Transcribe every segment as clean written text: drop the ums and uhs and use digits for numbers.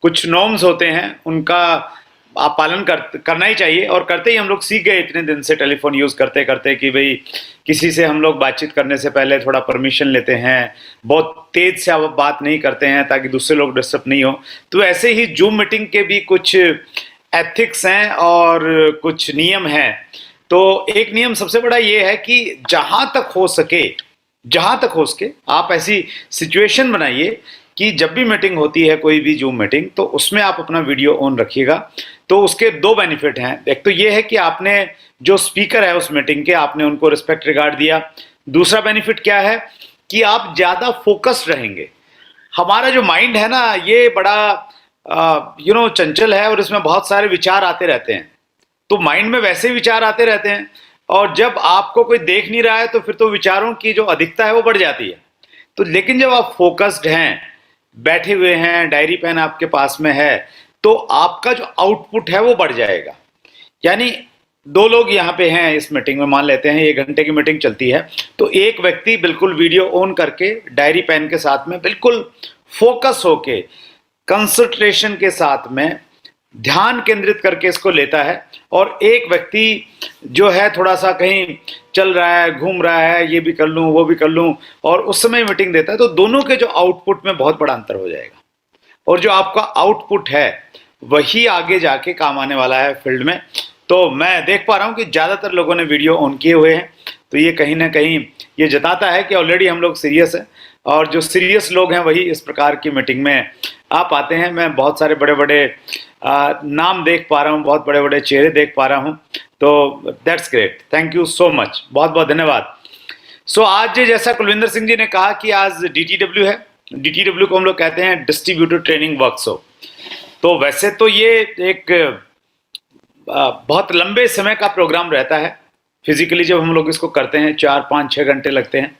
कुछ नॉर्म्स होते हैं, उनका आप पालन करना ही चाहिए, और करते ही हम लोग सीख गए इतने दिन से टेलीफोन यूज़ करते करते कि भाई किसी से हम लोग बातचीत करने से पहले थोड़ा परमिशन लेते हैं, बहुत तेज़ से आप बात नहीं करते हैं ताकि दूसरे लोग डिस्टर्ब नहीं हो। तो ऐसे ही जूम मीटिंग के भी कुछ एथिक्स हैं और कुछ नियम हैं। तो एक नियम सबसे बड़ा ये है कि जहाँ तक हो सके आप ऐसी सिचुएशन बनाइए कि जब भी मीटिंग होती है, कोई भी जूम मीटिंग, तो उसमें आप अपना वीडियो ऑन रखिएगा। तो उसके दो बेनिफिट हैं। एक तो ये है कि आपने जो स्पीकर है उस मीटिंग के, आपने उनको रिस्पेक्ट रिगार्ड दिया। दूसरा बेनिफिट क्या है कि आप ज़्यादा फोकस्ड रहेंगे। हमारा जो माइंड है ना, ये बड़ा चंचल है और इसमें बहुत सारे विचार आते रहते हैं। तो माइंड में वैसे विचार आते रहते हैं, और जब आपको कोई देख नहीं रहा है तो फिर तो विचारों की जो अधिकता है वो बढ़ जाती है। तो लेकिन जब आप फोकस्ड हैं, बैठे हुए हैं, डायरी पेन आपके पास में है, तो आपका जो आउटपुट है वो बढ़ जाएगा। यानी दो लोग यहाँ पे हैं इस मीटिंग में, मान लेते हैं 1 घंटे की मीटिंग चलती है, तो एक व्यक्ति बिल्कुल वीडियो ऑन करके डायरी पेन के साथ में बिल्कुल फोकस होके, कंसंट्रेशन के साथ में ध्यान केंद्रित करके इसको लेता है, और एक व्यक्ति जो है थोड़ा सा कहीं चल रहा है, घूम रहा है, ये भी कर लूँ वो भी कर लूँ, और उस समय मीटिंग देता है। तो दोनों के जो आउटपुट में बहुत बड़ा अंतर हो जाएगा, और जो आपका आउटपुट है वही आगे जाके काम आने वाला है फील्ड में। तो मैं देख पा रहा हूँ कि ज़्यादातर लोगों ने वीडियो ऑन किए हुए हैं, तो ये कहीं ना कहीं ये जताता है कि ऑलरेडी हम लोग सीरियस हैं, और जो सीरियस लोग हैं वही इस प्रकार की मीटिंग में आ पाते हैं। मैं बहुत सारे बड़े बड़े नाम देख पा रहा हूँ, बहुत बड़े बड़े चेहरे देख पा रहा हूँ। तो that's great, thank you so much, बहुत बहुत धन्यवाद। सो आज जैसा कुलविंदर सिंह जी ने कहा कि आज DTW है। DTW को हम लोग कहते हैं डिस्ट्रीब्यूटर ट्रेनिंग वर्कशॉप। तो वैसे तो ये एक बहुत लंबे समय का प्रोग्राम रहता है। फिजिकली जब हम लोग इसको करते हैं 4, 5, 6 घंटे लगते हैं,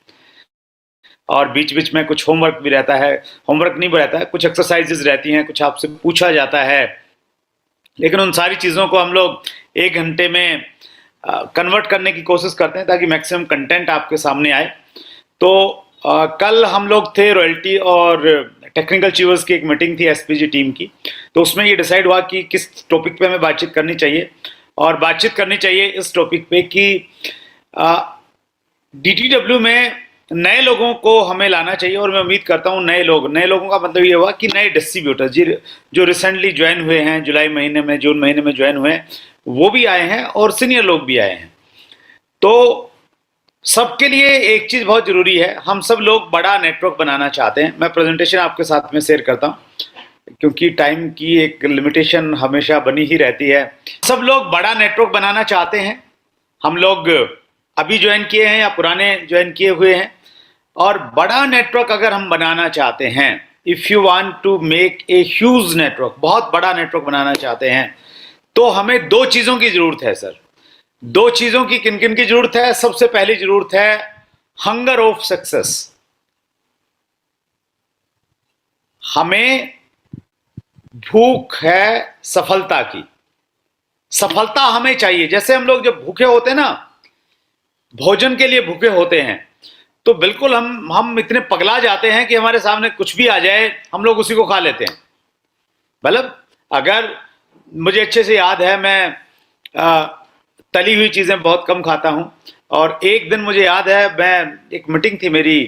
और बीच बीच में कुछ होमवर्क भी रहता है। होमवर्क नहीं रहता है, कुछ एक्सरसाइजेज रहती हैं, कुछ आपसे पूछा जाता है, लेकिन उन सारी चीज़ों को हम लोग 1 घंटे में कन्वर्ट करने की कोशिश करते हैं ताकि मैक्सिमम कंटेंट आपके सामने आए। तो कल हम लोग थे रॉयल्टी और टेक्निकल अचीवर्स की एक मीटिंग थी SPG टीम की। तो उसमें ये डिसाइड हुआ कि किस टॉपिक पे हमें बातचीत करनी चाहिए, और बातचीत करनी चाहिए इस टॉपिक पे कि DTW में नए लोगों को हमें लाना चाहिए। और मैं उम्मीद करता हूँ नए लोगों का मतलब ये हुआ कि नए डिस्ट्रीब्यूटर जो रिसेंटली ज्वाइन हुए हैं, जुलाई महीने में, जून महीने में ज्वाइन हुए हैं, वो भी आए हैं, और सीनियर लोग भी आए हैं। तो सबके लिए एक चीज़ बहुत ज़रूरी है, हम सब लोग बड़ा नेटवर्क बनाना चाहते हैं। मैं प्रेजेंटेशन आपके साथ में शेयर करता हूँ क्योंकि टाइम की एक लिमिटेशन हमेशा बनी ही रहती है। सब लोग बड़ा नेटवर्क बनाना चाहते हैं। हम लोग अभी ज्वाइन किए हैं या पुराने ज्वाइन किए हुए हैं, और बड़ा नेटवर्क अगर हम बनाना चाहते हैं, if you want to make a huge network, बहुत बड़ा नेटवर्क बनाना चाहते हैं, तो हमें 2 चीज़ों की ज़रूरत है सर। 2 चीज़ों की किन किन की ज़रूरत है? सबसे पहली ज़रूरत है हंगर ऑफ सक्सेस। हमें भूख है सफलता की, सफलता हमें चाहिए। जैसे हम लोग जब भूखे होते हैं ना, भोजन के लिए भूखे होते हैं, तो बिल्कुल हम इतने पगला जाते हैं कि हमारे सामने कुछ भी आ जाए हम लोग उसी को खा लेते हैं। मतलब अगर मुझे अच्छे से याद है, मैं तली हुई चीज़ें बहुत कम खाता हूँ, और एक दिन मुझे याद है, मैं एक मीटिंग थी मेरी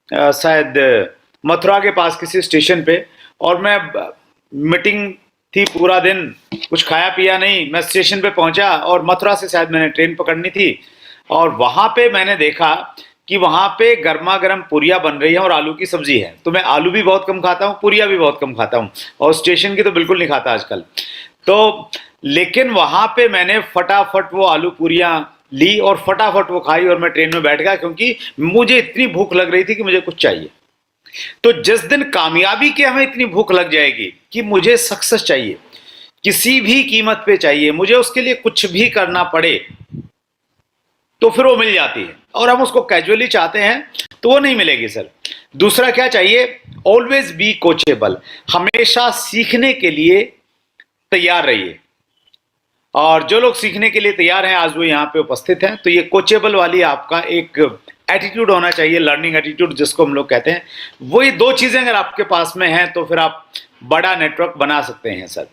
शायद मथुरा के पास किसी स्टेशन पे, और मैं मीटिंग थी, पूरा दिन कुछ खाया पिया नहीं। मैं स्टेशन पे पहुंचा, और मथुरा से शायद मैंने ट्रेन पकड़नी थी, और वहाँ पे मैंने देखा कि वहाँ पे गर्मा गर्म पूरियाँ बन रही हैं और आलू की सब्जी है। तो मैं आलू भी बहुत कम खाता हूँ, पूरियाँ भी बहुत कम खाता हूँ, और स्टेशन की तो बिल्कुल नहीं खाता आजकल। तो लेकिन वहाँ पे मैंने फटाफट वो आलू पूरियाँ ली और फटाफट वो खाई, और मैं ट्रेन में बैठ गया क्योंकि मुझे इतनी भूख लग रही थी कि मुझे कुछ चाहिए। तो जिस दिन कामयाबी की हमें इतनी भूख लग जाएगी कि मुझे सक्सेस चाहिए, किसी भी कीमत पे चाहिए, मुझे उसके लिए कुछ भी करना पड़े, तो फिर वो मिल जाती है। और हम उसको कैजुअली चाहते हैं तो वो नहीं मिलेगी सर। दूसरा क्या चाहिए? ऑलवेज बी कोचेबल, हमेशा सीखने के लिए तैयार रहिए। और जो लोग सीखने के लिए तैयार हैं आज वो यहाँ पे उपस्थित हैं। तो ये कोचेबल वाली आपका एक एटीट्यूड होना चाहिए, लर्निंग एटीट्यूड जिसको हम लोग कहते हैं। वो ये 2 चीज़ें अगर आपके पास में हैं तो फिर आप बड़ा नेटवर्क बना सकते हैं सर।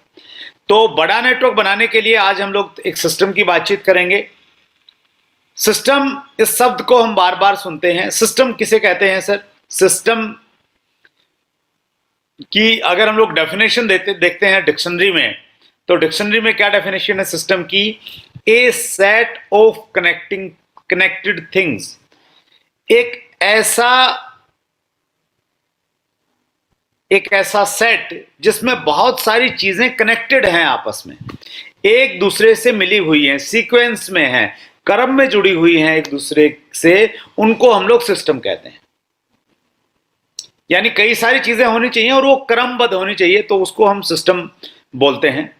तो बड़ा नेटवर्क बनाने के लिए आज हम लोग एक सिस्टम की बातचीत करेंगे। सिस्टम, इस शब्द को हम बार बार सुनते हैं। सिस्टम किसे कहते हैं सर? सिस्टम की अगर हम लोग डेफिनेशन देखते हैं डिक्शनरी में, तो डिक्शनरी में क्या डेफिनेशन है सिस्टम की? ए सेट ऑफ कनेक्टेड थिंग्स। एक ऐसा सेट जिसमें बहुत सारी चीजें कनेक्टेड हैं, आपस में एक दूसरे से मिली हुई हैं, सीक्वेंस में हैं, क्रम में जुड़ी हुई हैं एक दूसरे से, उनको हम लोग सिस्टम कहते हैं। यानी कई सारी चीजें होनी चाहिए और वो क्रमबद्ध होनी चाहिए, तो उसको हम सिस्टम बोलते हैं।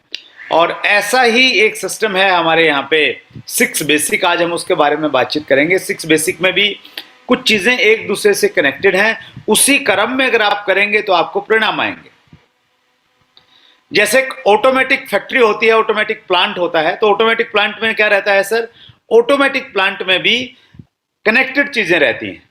और ऐसा ही एक सिस्टम है हमारे यहाँ पे 6 बेसिक, आज हम उसके बारे में बातचीत करेंगे। 6 बेसिक में भी कुछ चीजें एक दूसरे से कनेक्टेड हैं, उसी क्रम में अगर आप करेंगे तो आपको परिणाम आएंगे। जैसे ऑटोमेटिक फैक्ट्री होती है, ऑटोमेटिक प्लांट होता है, तो ऑटोमेटिक प्लांट में क्या रहता है सर? ऑटोमेटिक प्लांट में भी कनेक्टेड चीजें रहती हैं।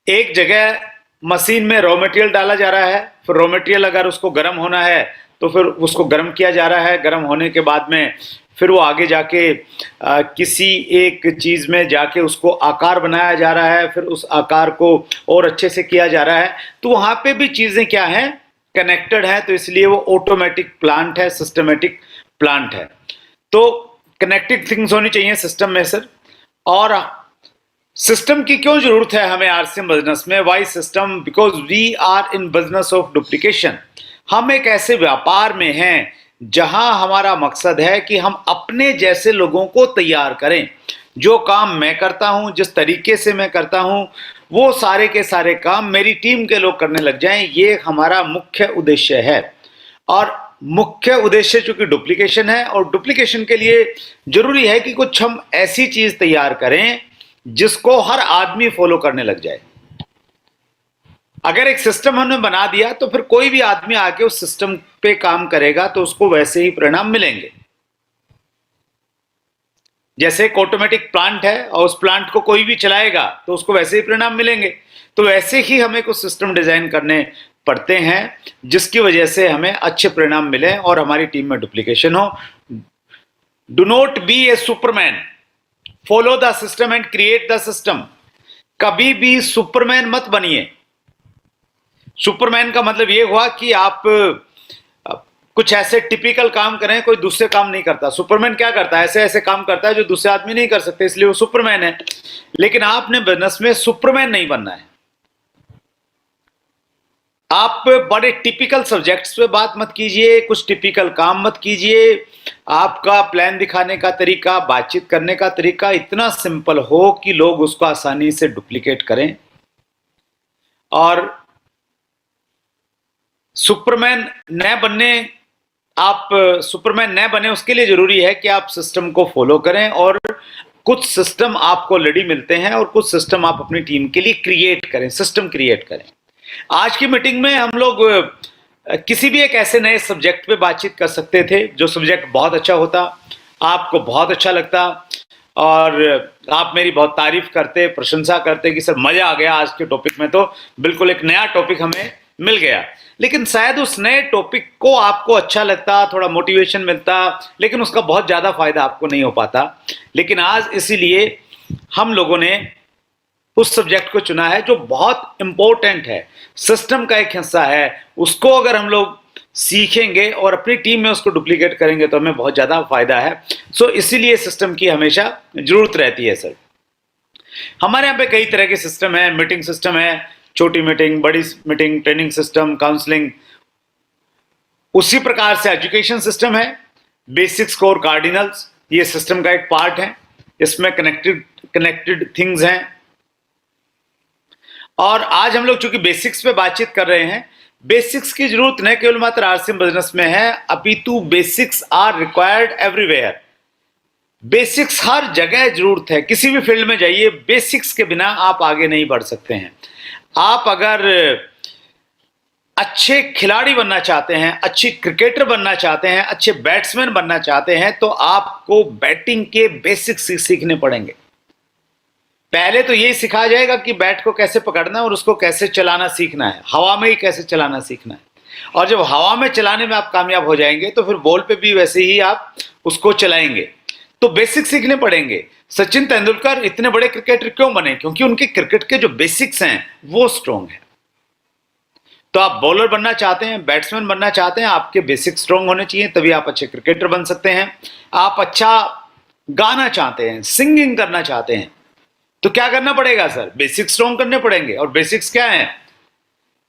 एक जगह मशीन में रॉ मटेरियल डाला जा रहा है, फिर रॉ मटेरियल अगर उसको गर्म होना है तो फिर उसको गर्म किया जा रहा है, गर्म होने के बाद में फिर वो आगे जाके किसी एक चीज में जाके उसको आकार बनाया जा रहा है, फिर उस आकार को और अच्छे से किया जा रहा है। तो वहां पे भी चीजें क्या हैं? कनेक्टेड है, तो इसलिए वो ऑटोमेटिक प्लांट है, सिस्टमेटिक प्लांट है। तो कनेक्टेड थिंग्स होनी चाहिए सिस्टम में सर। और सिस्टम की क्यों जरूरत है हमें आरसीएम बिजनेस में? Why system? Because we are in business of duplication. हम एक ऐसे व्यापार में हैं जहां हमारा मकसद है कि हम अपने जैसे लोगों को तैयार करें। जो काम मैं करता हूं, जिस तरीके से मैं करता हूं, वो सारे के सारे काम मेरी टीम के लोग करने लग जाएं। ये हमारा मुख्य उद्देश्य है। और मुख्य उद्देश्य चूंकि डुप्लीकेशन है, और डुप्लीकेशन के लिए जरूरी है कि कुछ हम ऐसी चीज तैयार करें जिसको हर आदमी फॉलो करने लग जाए। अगर एक सिस्टम हमने बना दिया तो फिर कोई भी आदमी आके उस सिस्टम पे काम करेगा तो उसको वैसे ही परिणाम मिलेंगे। जैसे एक ऑटोमेटिक प्लांट है और उस प्लांट को कोई भी चलाएगा तो उसको वैसे ही परिणाम मिलेंगे। तो वैसे ही हमें कुछ सिस्टम डिजाइन करने पड़ते हैं जिसकी वजह से हमें अच्छे परिणाम मिले और हमारी टीम में डुप्लीकेशन हो। Do not be A Superman, follow the system and create the system. कभी भी सुपरमैन मत बनिए। सुपरमैन का मतलब यह हुआ कि आप कुछ ऐसे टिपिकल काम करें, कोई दूसरे काम नहीं करता। सुपरमैन क्या करता है? ऐसे ऐसे काम करता है जो दूसरे आदमी नहीं कर सकते, इसलिए वो सुपरमैन है। लेकिन आपने बिजनेस में सुपरमैन नहीं बनना है। आप बड़े टिपिकल सब्जेक्ट्स पे बात मत कीजिए, कुछ टिपिकल काम मत कीजिए। आपका प्लान दिखाने का तरीका, बातचीत करने का तरीका इतना सिंपल हो कि लोग उसको आसानी से डुप्लीकेट करें। और सुपरमैन न बने उसके लिए जरूरी है कि आप सिस्टम को फॉलो करें। और कुछ सिस्टम आपको ऑलरेडी मिलते हैं और कुछ सिस्टम आप अपनी टीम के लिए क्रिएट करें, सिस्टम क्रिएट करें। आज की मीटिंग में हम लोग किसी भी एक ऐसे नए सब्जेक्ट पे बातचीत कर सकते थे जो सब्जेक्ट बहुत अच्छा होता, आपको बहुत अच्छा लगता और आप मेरी बहुत तारीफ करते, प्रशंसा करते कि सर मजा आ गया आज के टॉपिक में, तो बिल्कुल एक नया टॉपिक हमें मिल गया। लेकिन शायद उस नए टॉपिक को आपको अच्छा लगता, थोड़ा मोटिवेशन मिलता, लेकिन उसका बहुत ज्यादा फायदा आपको नहीं हो पाता। लेकिन आज इसीलिए हम लोगों ने उस सब्जेक्ट को चुना है जो बहुत इंपॉर्टेंट है, सिस्टम का एक हिस्सा है। उसको अगर हम लोग सीखेंगे और अपनी टीम में उसको डुप्लीकेट करेंगे तो हमें बहुत ज्यादा फायदा है। सो इसीलिए सिस्टम की हमेशा जरूरत रहती है सर। हमारे यहाँ पे कई तरह के सिस्टम है। मीटिंग सिस्टम है, छोटी मीटिंग, बड़ी मीटिंग, ट्रेनिंग सिस्टम, काउंसलिंग। उसी प्रकार से एजुकेशन सिस्टम है, बेसिक्स, कोर, कार्डिनल्स, ये सिस्टम का एक पार्ट है। इसमें कनेक्टेड थिंग्स हैं। और आज हम लोग चूंकि बेसिक्स पे बातचीत कर रहे हैं, बेसिक्स की जरूरत न केवल मात्र आरसीएम बिजनेस में है, अपितु basics are required everywhere. Basics हर जगह जरूरत है। किसी भी फील्ड में जाइए, बेसिक्स के बिना आप आगे नहीं बढ़ सकते हैं। आप अगर अच्छे खिलाड़ी बनना चाहते हैं, अच्छी क्रिकेटर बनना चाहते हैं, अच्छे बैट्समैन बनना चाहते हैं, तो आपको बैटिंग के बेसिक्स सीखने पड़ेंगे। पहले तो यही सिखाया जाएगा कि बैट को कैसे पकड़ना है और उसको कैसे चलाना सीखना है, हवा में ही कैसे चलाना सीखना है। और जब हवा में चलाने में आप कामयाब हो जाएंगे तो फिर बॉल पे भी वैसे ही आप उसको चलाएंगे। तो बेसिक सीखने पड़ेंगे। सचिन तेंदुलकर इतने बड़े क्रिकेटर क्यों बने? क्योंकि उनके क्रिकेट के जो बेसिक्स हैं वो स्ट्रॉन्ग है। तो आप बॉलर बनना चाहते हैं, बैट्समैन बनना चाहते हैं, आपके बेसिक स्ट्रॉन्ग होने चाहिए, तभी आप अच्छे क्रिकेटर बन सकते हैं। आप अच्छा गाना चाहते हैं, सिंगिंग करना चाहते हैं, तो क्या करना पड़ेगा सर? बेसिक स्ट्रॉन्ग करने पड़ेंगे। और बेसिक्स क्या हैं?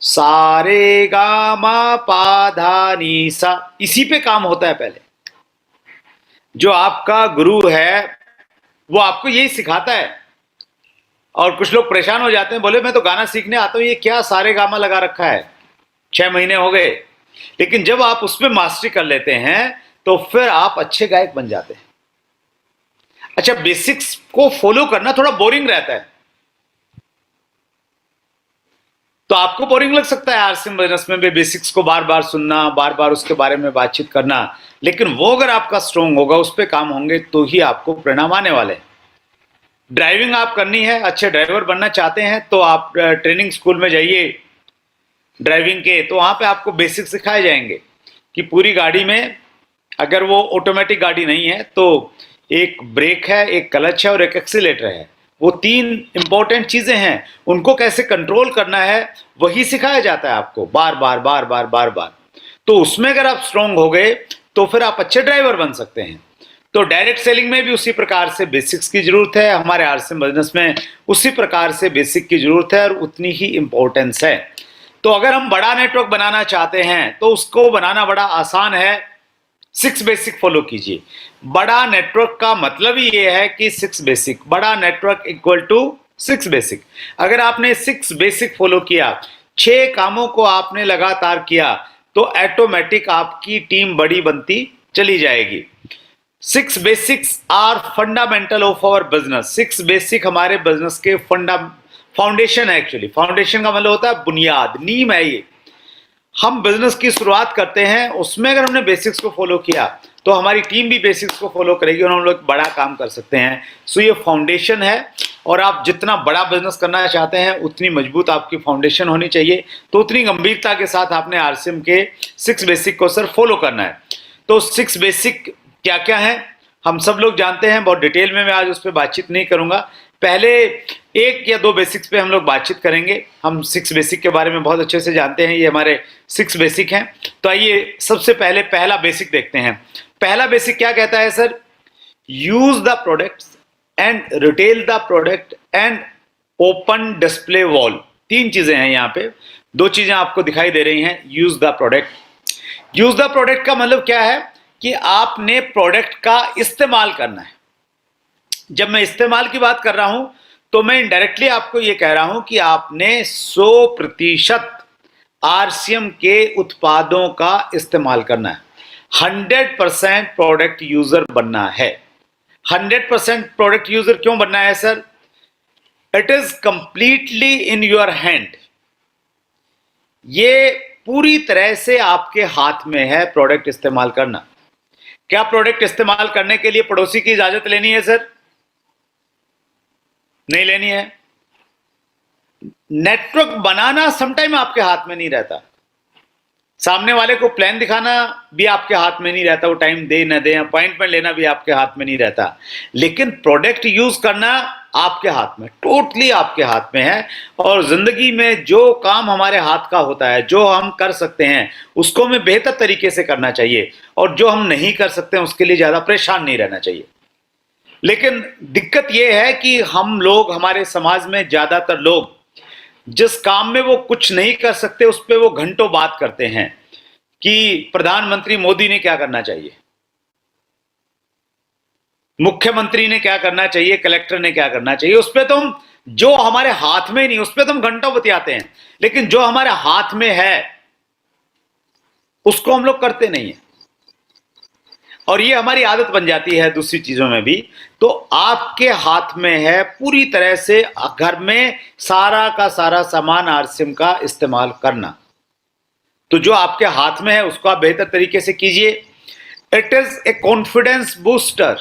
सारे गा मा पा धा नी सा, इसी पे काम होता है पहले। जो आपका गुरु है वो आपको यही सिखाता है। और कुछ लोग परेशान हो जाते हैं, बोले मैं तो गाना सीखने आता हूं, ये क्या सारे गामा लगा रखा है, 6 महीने हो गए। लेकिन जब आप उसमें मास्टरी कर लेते हैं तो फिर आप अच्छे गायक बन जाते हैं। अच्छा, बेसिक्स को फॉलो करना थोड़ा बोरिंग रहता है, तो आपको बोरिंग लग सकता है आरसीएम बिजनेस में भी बेसिक्स को बार बार सुनना, बार बार उसके बारे में बातचीत करना। लेकिन वो अगर आपका स्ट्रॉन्ग होगा, उस पर काम होंगे, तो ही आपको परिणाम आने वाले हैं। ड्राइविंग आप करनी है, अच्छे ड्राइवर बनना चाहते हैं, तो आप ट्रेनिंग स्कूल में जाइए ड्राइविंग के, तो वहां पे आपको बेसिक सिखाए जाएंगे कि पूरी गाड़ी में, अगर वो ऑटोमेटिक गाड़ी नहीं है तो एक ब्रेक है, एक क्लच है और एक एक्सीलेटर है। वो 3 इंपॉर्टेंट चीजें हैं, उनको कैसे कंट्रोल करना है वही सिखाया जाता है आपको बार बार बार बार बार बार। तो उसमें अगर आप स्ट्रांग हो गए तो फिर आप अच्छे ड्राइवर बन सकते हैं। तो डायरेक्ट सेलिंग में भी उसी प्रकार से बेसिक्स की जरूरत है, हमारे आरसीएम बिजनेस में उसी प्रकार से बेसिक की जरूरत है और उतनी ही इंपॉर्टेंस है। तो अगर हम बड़ा नेटवर्क बनाना चाहते हैं तो उसको बनाना बड़ा आसान है। 6 बेसिक फॉलो कीजिए। बड़ा नेटवर्क का मतलब ही ये है कि 6 बेसिक, बड़ा नेटवर्क इक्वल टू 6 बेसिक। अगर आपने 6 बेसिक फॉलो किया, 6 कामों को आपने लगातार किया, तो ऑटोमेटिक आपकी टीम बड़ी बनती चली जाएगी। 6 basics are fundamental of our business. 6 basic हमारे बिजनेस के फाउंडेशन है। एक्चुअली फाउंडेशन का मतलब होता है बुनियाद, नींव है ये। हम बिजनेस की शुरुआत करते हैं, उसमें अगर हमने बेसिक्स को फॉलो किया तो हमारी टीम भी बेसिक्स को फॉलो करेगी और हम लोग बड़ा काम कर सकते हैं। सो ये फाउंडेशन है, और आप जितना बड़ा बिजनेस करना चाहते हैं उतनी मजबूत आपकी फाउंडेशन होनी चाहिए। तो उतनी गंभीरता के साथ आपने आरसीएम के 6 बेसिक को सर फॉलो करना है। तो 6 बेसिक क्या क्या है हम सब लोग जानते हैं, बहुत डिटेल में मैं आज उस पर बातचीत नहीं करूंगा। पहले 1 या 2 बेसिक्स पे हम लोग बातचीत करेंगे। हम 6 बेसिक के बारे में बहुत अच्छे से जानते हैं, ये हमारे 6 बेसिक हैं। तो आइए सबसे पहले पहला बेसिक देखते हैं। पहला बेसिक क्या कहता है sir? Use the products and retail the product and open display wall. 3 चीजें हैं यहाँ पे, 2 चीजें आपको दिखाई दे रही हैं। Use the product, use the product का मतलब क्या है कि आपने प्रोडक्ट का इस्तेमाल करना है। जब मैं इस्तेमाल की बात कर रहा हूं तो मैं इनडायरेक्टली आपको यह कह रहा हूं कि आपने 100% आरसीएम के उत्पादों का इस्तेमाल करना है। 100% प्रोडक्ट यूजर बनना है। 100% प्रोडक्ट यूजर क्यों बनना है sir? It is completely in your hand. ये पूरी तरह से आपके हाथ में है प्रोडक्ट इस्तेमाल करना। क्या प्रोडक्ट इस्तेमाल करने के लिए पड़ोसी की इजाजत लेनी है सर? नहीं लेनी है। नेटवर्क बनाना समटाइम आपके हाथ में नहीं रहता। सामने वाले को प्लान दिखाना भी आपके हाथ में नहीं रहता, वो टाइम दे न दे, अपॉइंटमेंट लेना भी आपके हाथ में नहीं रहता। लेकिन प्रोडक्ट यूज करना आपके हाथ में, टोटली आपके हाथ में है। और जिंदगी में जो काम हमारे हाथ का होता है, जो हम कर सकते हैं, उसको हमें बेहतर तरीके से करना चाहिए, और जो हम नहीं कर सकते हैं उसके लिए ज्यादा परेशान नहीं रहना चाहिए। लेकिन दिक्कत यह है कि हम लोग, हमारे समाज में ज्यादातर लोग जिस काम में वो कुछ नहीं कर सकते उस पर वो घंटों बात करते हैं कि प्रधानमंत्री मोदी ने क्या करना चाहिए, मुख्यमंत्री ने क्या करना चाहिए, कलेक्टर ने क्या करना चाहिए। उस पर तो हम, जो हमारे हाथ में नहीं, उस पर तो हम घंटों बतियाते हैं। लेकिन जो हमारे हाथ में है उसको हम लोग करते नहीं है, और ये हमारी आदत बन जाती है दूसरी चीजों में भी। तो आपके हाथ में है पूरी तरह से घर में सारा का सारा सामान आरसीएम का इस्तेमाल करना। तो जो आपके हाथ में है उसको आप बेहतर तरीके से कीजिए। It is a confidence booster.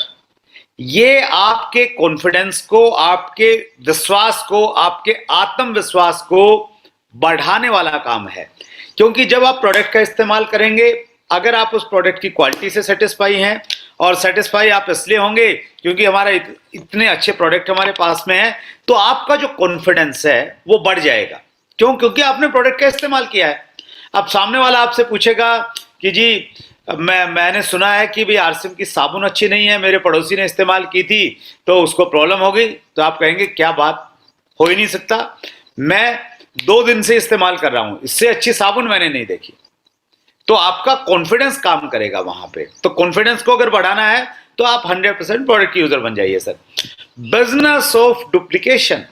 ये आपके कॉन्फिडेंस को, आपके विश्वास को, आपके आत्मविश्वास को बढ़ाने वाला काम है। क्योंकि जब आप प्रोडक्ट का इस्तेमाल करेंगे, अगर आप उस प्रोडक्ट की क्वालिटी से सेटिस्फाई हैं, और सेटिस्फाई आप इसलिए होंगे क्योंकि हमारा इतने अच्छे प्रोडक्ट हमारे पास में है, तो आपका जो कॉन्फिडेंस है वो बढ़ जाएगा। क्यों? क्योंकि आपने प्रोडक्ट का इस्तेमाल किया है। अब सामने वाला आपसे पूछेगा कि जी मैंने सुना है कि भाई आरसीएम की साबुन अच्छी नहीं है, मेरे पड़ोसी ने इस्तेमाल की थी तो उसको प्रॉब्लम हो गई। तो आप कहेंगे क्या बात, हो ही नहीं सकता, मैं 2 दिन से इस्तेमाल कर रहा हूं, इससे अच्छी साबुन मैंने नहीं देखी। तो आपका कॉन्फिडेंस काम करेगा वहां पे। तो कॉन्फिडेंस को अगर बढ़ाना है तो आप 100% प्रोडक्ट यूजर बन जाइए सर। बिजनेस ऑफ डुप्लीकेशन,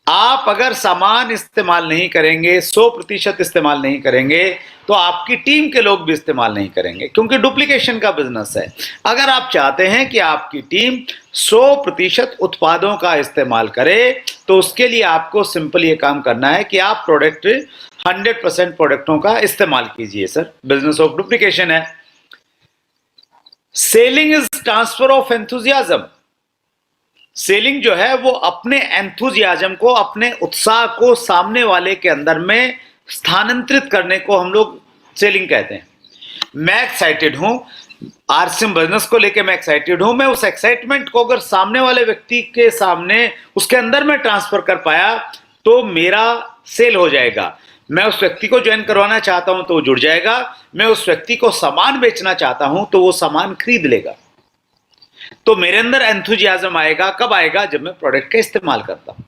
आप अगर सामान इस्तेमाल नहीं करेंगे, 100% इस्तेमाल नहीं करेंगे, तो आपकी टीम के लोग भी इस्तेमाल नहीं करेंगे, क्योंकि डुप्लीकेशन का बिजनेस है। अगर आप चाहते हैं कि आपकी टीम 100% उत्पादों का इस्तेमाल करे, तो उसके लिए आपको सिंपल ये काम करना है कि आप 100% प्रोडक्टों का इस्तेमाल कीजिए सर। बिजनेस ऑफ डुप्लीकेशन है। Selling is transfer of enthusiasm. Selling जो है वो अपने एंथुजियाज्म को, अपने उत्साह को सामने वाले के अंदर में स्थानांतरित करने को हम लोग सेलिंग कहते हैं। मैं एक्साइटेड हूं, आरसीएम बिजनेस को लेके मैं एक्साइटेड हूं, मैं उस एक्साइटमेंट को अगर सामने वाले व्यक्ति के सामने, उसके अंदर में ट्रांसफर कर पाया तो मेरा सेल हो जाएगा। मैं उस व्यक्ति को ज्वाइन करवाना चाहता हूं तो वो जुड़ जाएगा, मैं उस व्यक्ति को सामान बेचना चाहता हूं तो वो सामान खरीद लेगा। तो मेरे अंदर एंथुजियाज्म आएगा। कब आएगा? जब मैं प्रोडक्ट का इस्तेमाल करता हूं।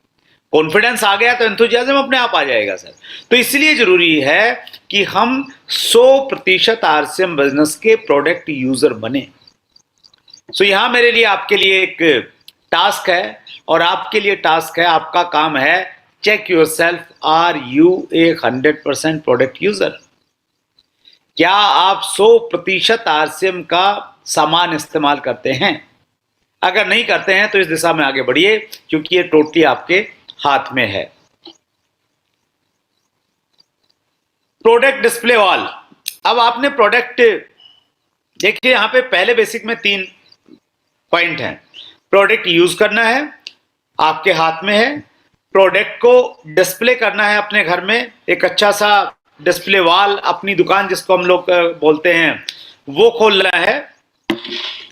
कॉन्फिडेंस आ गया तो एंथुजियाज्म अपने आप आ जाएगा सर। तो इसलिए जरूरी है कि हम 100% आरसीएम बिजनेस के प्रोडक्ट यूजर बने। सो यहां मेरे लिए, आपके लिए एक टास्क है, और आपके लिए टास्क है, आपका काम है, check yourself, are you a 100% product user? क्या आप 100% आरसीएम का सामान इस्तेमाल करते हैं? अगर नहीं करते हैं तो इस दिशा में आगे बढ़िए, क्योंकि ये टोटली आपके हाथ में है। Product display wall. अब आपने प्रोडक्ट देखिए, यहां पे पहले बेसिक में 3 पॉइंट हैं। प्रोडक्ट यूज करना है, आपके हाथ में है। प्रोडक्ट को डिस्प्ले करना है अपने घर में, एक अच्छा सा डिस्प्ले वॉल, अपनी दुकान जिसको हम लोग बोलते हैं, वो खोलना है।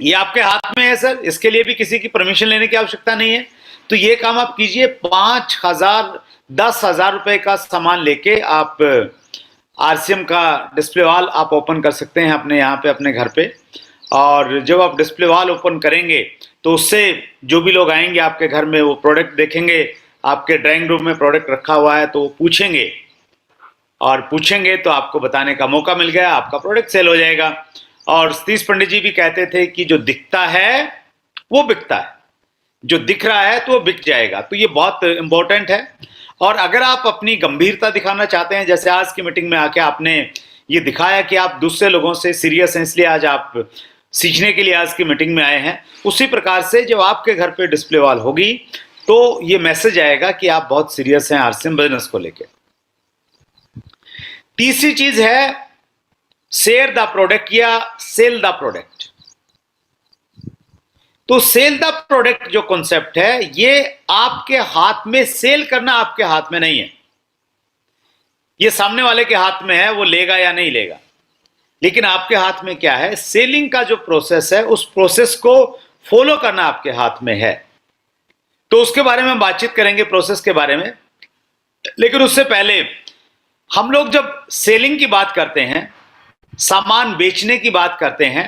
ये आपके हाथ में है सर, इसके लिए भी किसी की परमिशन लेने की आवश्यकता नहीं है। तो ये काम आप कीजिए। 5,000 10,000 रुपए का सामान लेके आप आरसीएम का डिस्प्ले वॉल आप ओपन कर सकते हैं अपने यहाँ पे, अपने घर पे। और जब आप डिस्प्ले वॉल ओपन करेंगे तो उससे जो भी लोग आएंगे आपके घर में, वो प्रोडक्ट देखेंगे। आपके ड्राइंग रूम में प्रोडक्ट रखा हुआ है तो वो पूछेंगे, और पूछेंगे तो आपको बताने का मौका मिल गया, आपका प्रोडक्ट सेल हो जाएगा। और सतीश पंडित जी भी कहते थे कि जो दिखता है वो बिकता है, जो दिख रहा है तो वो बिक जाएगा। तो ये बहुत इंपॉर्टेंट है। और अगर आप अपनी गंभीरता दिखाना चाहते हैं, जैसे आज की मीटिंग में आके आपने ये दिखाया कि आप दूसरे लोगों से सीरियस हैं, इसलिए आज आप सीखने के लिए आज की मीटिंग में आए हैं, उसी प्रकार से जब आपके घर पे डिस्प्ले वॉल होगी तो ये मैसेज आएगा कि आप बहुत सीरियस हैं आरसीएम बिजनेस को लेकर। तीसरी चीज है शेयर द प्रोडक्ट या सेल द प्रोडक्ट। तो सेल द प्रोडक्ट जो कॉन्सेप्ट है, ये आपके हाथ में, सेल करना आपके हाथ में नहीं है, ये सामने वाले के हाथ में है, वो लेगा या नहीं लेगा। लेकिन आपके हाथ में क्या है? सेलिंग का जो प्रोसेस है, उस प्रोसेस को फॉलो करना आपके हाथ में है। तो उसके बारे में हम बातचीत करेंगे, प्रोसेस के बारे में। लेकिन उससे पहले हम लोग जब सेलिंग की बात करते हैं, सामान बेचने की बात करते हैं,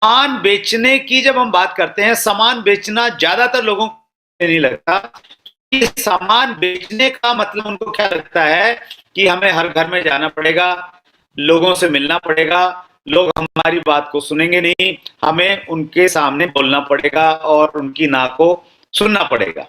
सामान बेचने की जब हम बात करते हैं, सामान बेचना ज्यादातर लोगों को नहीं लगता कि सामान बेचने का मतलब उनको क्या लगता है कि हमें हर घर में जाना पड़ेगा, लोगों से मिलना पड़ेगा, लोग हमारी बात को सुनेंगे नहीं, हमें उनके सामने बोलना पड़ेगा और उनकी ना को सुनना पड़ेगा।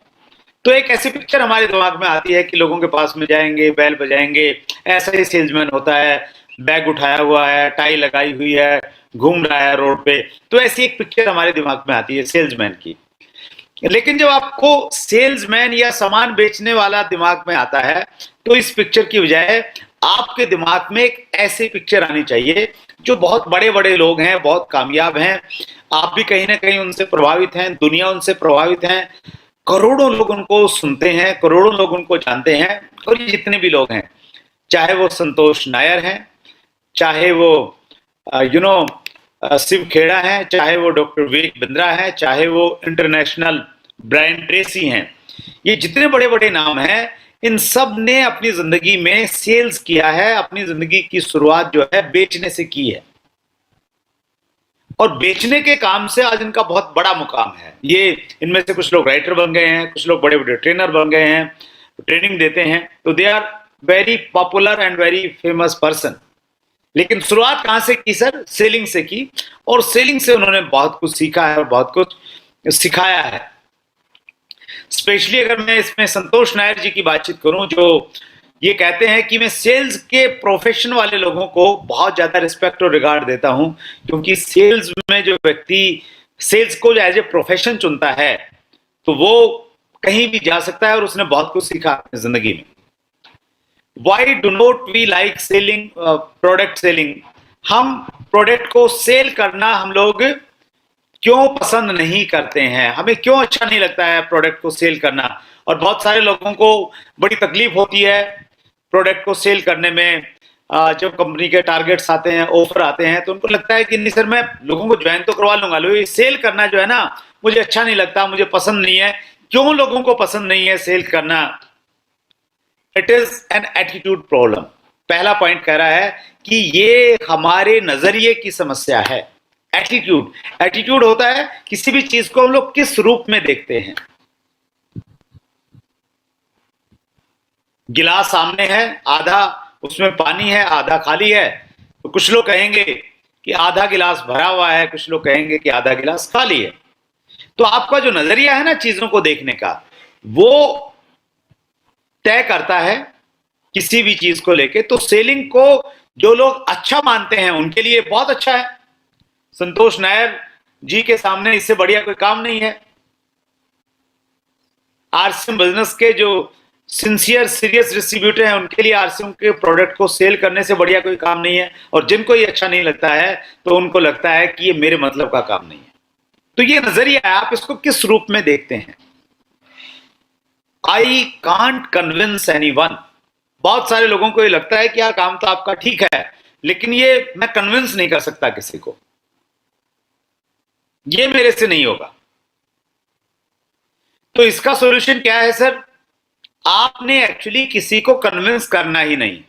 तो एक ऐसी पिक्चर हमारे दिमाग में आती है कि लोगों के पास में जाएंगे, बैल बजाएंगे, ऐसा ही सेल्समैन होता है, बैग उठाया हुआ है, टाई लगाई हुई है, घूम रहा है रोड पे। तो ऐसी एक पिक्चर हमारे दिमाग में आती है सेल्समैन की। लेकिन जब आपको सेल्समैन या सामान बेचने वाला दिमाग में आता है, तो इस पिक्चर की बजाय आपके दिमाग में एक ऐसी पिक्चर आनी चाहिए जो बहुत बड़े बड़े लोग हैं, बहुत कामयाब हैं, आप भी कहीं ना कहीं उनसे प्रभावित हैं, दुनिया उनसे प्रभावित है, करोड़ों लोग उनको सुनते हैं, करोड़ों लोग उनको जानते हैं, और ये जितने भी लोग हैं, चाहे वो संतोष नायर हैं, चाहे वो शिव खेड़ा है, चाहे वो डॉक्टर विवेक बिंद्रा है, चाहे वो इंटरनेशनल ब्रायन ट्रेसी हैं। ये जितने बड़े बड़े नाम हैं, इन सब ने अपनी जिंदगी में सेल्स किया है, अपनी जिंदगी की शुरुआत जो है बेचने से की है, और बेचने के काम से आज इनका बहुत बड़ा मुकाम है। ये इनमें से कुछ लोग राइटर बन गए हैं, कुछ लोग बड़े बड़े ट्रेनर बन गए हैं, ट्रेनिंग देते हैं, तो they are very popular and very famous person. लेकिन शुरुआत कहां से की सर? सेलिंग से की, और सेलिंग से उन्होंने बहुत कुछ सीखा है और बहुत कुछ सिखाया है। स्पेशली अगर मैं इसमें संतोष नायर जी की बातचीत करूं, जो ये कहते हैं कि मैं सेल्स के प्रोफेशन वाले लोगों को बहुत ज्यादा रिस्पेक्ट और रिगार्ड देता हूं, क्योंकि सेल्स में जो व्यक्ति सेल्स को एज ए प्रोफेशन चुनता है, तो वो कहीं भी जा सकता है और उसने बहुत कुछ सीखा अपनी जिंदगी में। Why do not we like selling product selling? हम प्रोडक्ट को सेल करना हम लोग क्यों पसंद नहीं करते हैं? हमें क्यों अच्छा नहीं लगता है प्रोडक्ट को सेल करना? और बहुत सारे लोगों को बड़ी तकलीफ होती है प्रोडक्ट को सेल करने में। जब कंपनी के टारगेट्स आते हैं, ऑफर आते हैं, तो उनको लगता है कि नहीं सर, मैं लोगों को ज्वाइन तो करवा लूंगा, लो ये सेल करना जो है ना, मुझे अच्छा नहीं लगता, मुझे पसंद नहीं है। क्यों लोगों को पसंद नहीं है सेल करना? It is an attitude problem. पहला पॉइंट कह रहा है कि ये हमारे नजरिए की समस्या है। एटीट्यूड, एटीट्यूड होता है किसी भी चीज को हम लोग किस रूप में देखते हैं। गिलास सामने है, आधा उसमें पानी है, आधा खाली है, तो कुछ लोग कहेंगे कि आधा गिलास भरा हुआ है, कुछ लोग कहेंगे कि आधा गिलास खाली है। तो आपका जो नजरिया है ना चीजों को देखने का, वो तय करता है किसी भी चीज को लेके। तो सेलिंग को जो लोग अच्छा मानते हैं उनके लिए बहुत अच्छा है। संतोष नायर जी के सामने इससे बढ़िया कोई काम नहीं है। आरसीएम बिजनेस के जो सिंसियर सीरियस डिस्ट्रीब्यूटर हैं, उनके लिए आरसीएम के प्रोडक्ट को सेल करने से बढ़िया कोई काम नहीं है। और जिनको ये अच्छा नहीं लगता है, तो उनको लगता है कि ये मेरे मतलब का काम नहीं है। तो ये नजरिया है, आप इसको किस रूप में देखते हैं। I can't convince anyone. बहुत सारे लोगों को ये लगता है कि यार काम तो आपका ठीक है, लेकिन ये मैं कन्विंस नहीं कर सकता किसी को, ये मेरे से नहीं होगा। तो इसका सॉल्यूशन क्या है सर? आपने एक्चुअली किसी को कन्विंस करना ही नहीं।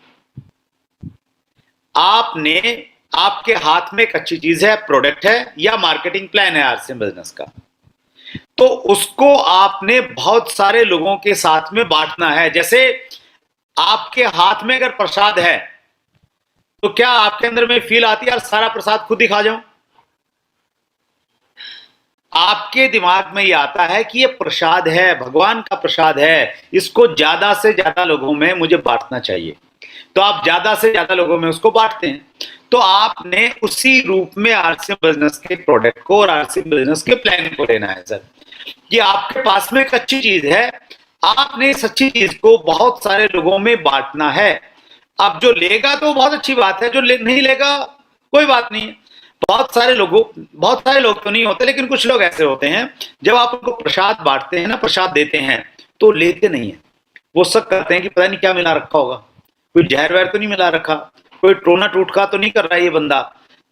आपने, आपके हाथ में एक अच्छी चीज है, प्रोडक्ट है या मार्केटिंग प्लान है आरसीएम बिजनेस का, तो उसको आपने बहुत सारे लोगों के साथ में बांटना है। जैसे आपके हाथ में अगर प्रसाद है, तो क्या आपके अंदर में फील आती है यार सारा प्रसाद खुद ही खा जाऊं? आपके दिमाग में ये आता है कि ये प्रसाद है, भगवान का प्रसाद है, इसको ज्यादा से ज्यादा लोगों में मुझे बांटना चाहिए। तो आप ज्यादा से ज्यादा लोगों में उसको बांटते हैं। तो आपने उसी रूप में आरसीएम बिजनेस के प्रोडक्ट को और आरसीएम बिजनेस के प्लान को लेना है सर, कि आपके पास में एक अच्छी चीज है, आपने इस अच्छी चीज को बहुत सारे लोगों में बांटना है। अब जो लेगा तो बहुत अच्छी बात है, जो नहीं लेगा कोई बात नहीं है। बहुत सारे लोग तो नहीं होते, लेकिन कुछ लोग ऐसे होते हैं, जब आप उनको प्रसाद बांटते हैं ना, प्रसाद देते हैं, तो लेते नहीं है। वो सब कहते हैं कि पता नहीं क्या मिला रखा होगा, कोई जहर वहर तो नहीं मिला रखा, कोई टोना टूटका तो नहीं कर रहा है ये बंदा,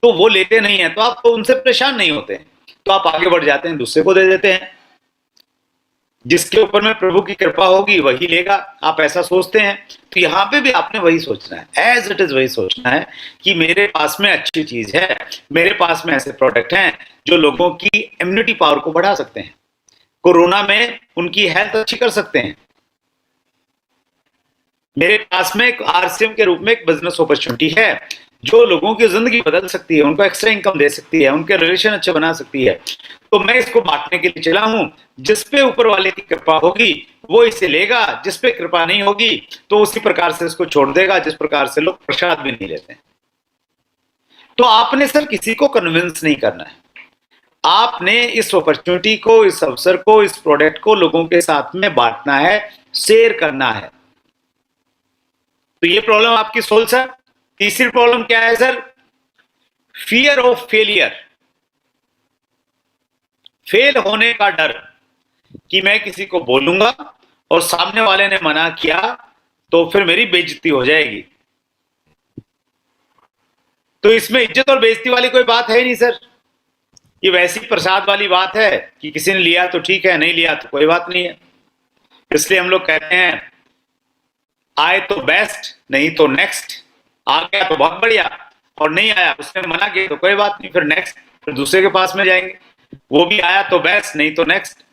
तो वो लेते नहीं है। तो आप तो उनसे परेशान नहीं होते, तो आप आगे बढ़ जाते हैं, दूसरे को दे देते हैं। जिसके ऊपर में प्रभु की कृपा होगी वही लेगा, आप ऐसा सोचते हैं। तो यहां पे भी आपने वही सोचना है, एज इट इज वही सोचना है कि मेरे पास में अच्छी चीज है, मेरे पास में ऐसे प्रोडक्ट हैं जो लोगों की इम्यूनिटी पावर को बढ़ा सकते हैं, कोरोना में उनकी हेल्थ अच्छी कर सकते हैं। मेरे पास में एक आरसीएम के रूप में एक बिजनेस अपॉर्चुनिटी है जो लोगों की जिंदगी बदल सकती है, उनको एक्स्ट्रा इनकम दे सकती है, उनके रिलेशन अच्छे बना सकती है। तो मैं इसको बांटने के लिए चला हूं। जिस पे ऊपर वाले की कृपा होगी वो इसे लेगा, जिस पे कृपा नहीं होगी तो उसी प्रकार से इसको छोड़ देगा, जिस प्रकार से लोग प्रसाद भी नहीं लेते। तो आपने सर किसी को कन्विंस नहीं करना है, आपने इस अपॉर्चुनिटी को, इस अवसर को, इस प्रोडक्ट को लोगों के साथ में बांटना है, शेयर करना है। तो ये प्रॉब्लम आपकी सोल्व सर। तीसरी प्रॉब्लम क्या है sir? Fear of failure, fail होने का डर, कि मैं किसी को बोलूंगा और सामने वाले ने मना किया तो फिर मेरी बेइज्जती हो जाएगी, तो इसमें इज्जत और बेइज्जती वाली कोई बात है नहीं सर। ये वैसी प्रसाद वाली बात है कि किसी ने लिया तो ठीक है, नहीं लिया तो कोई बात नहीं है। इसलिए हम लोग कहते हैं आए तो बेस्ट, नहीं तो नेक्स्ट। आ गया तो बहुत बढ़िया, और नहीं आया, उसने मना किया तो कोई बात नहीं, फिर नेक्स्ट, फिर दूसरे के पास में जाएंगे। वो भी आया तो बेस्ट, नहीं तो नेक्स्ट।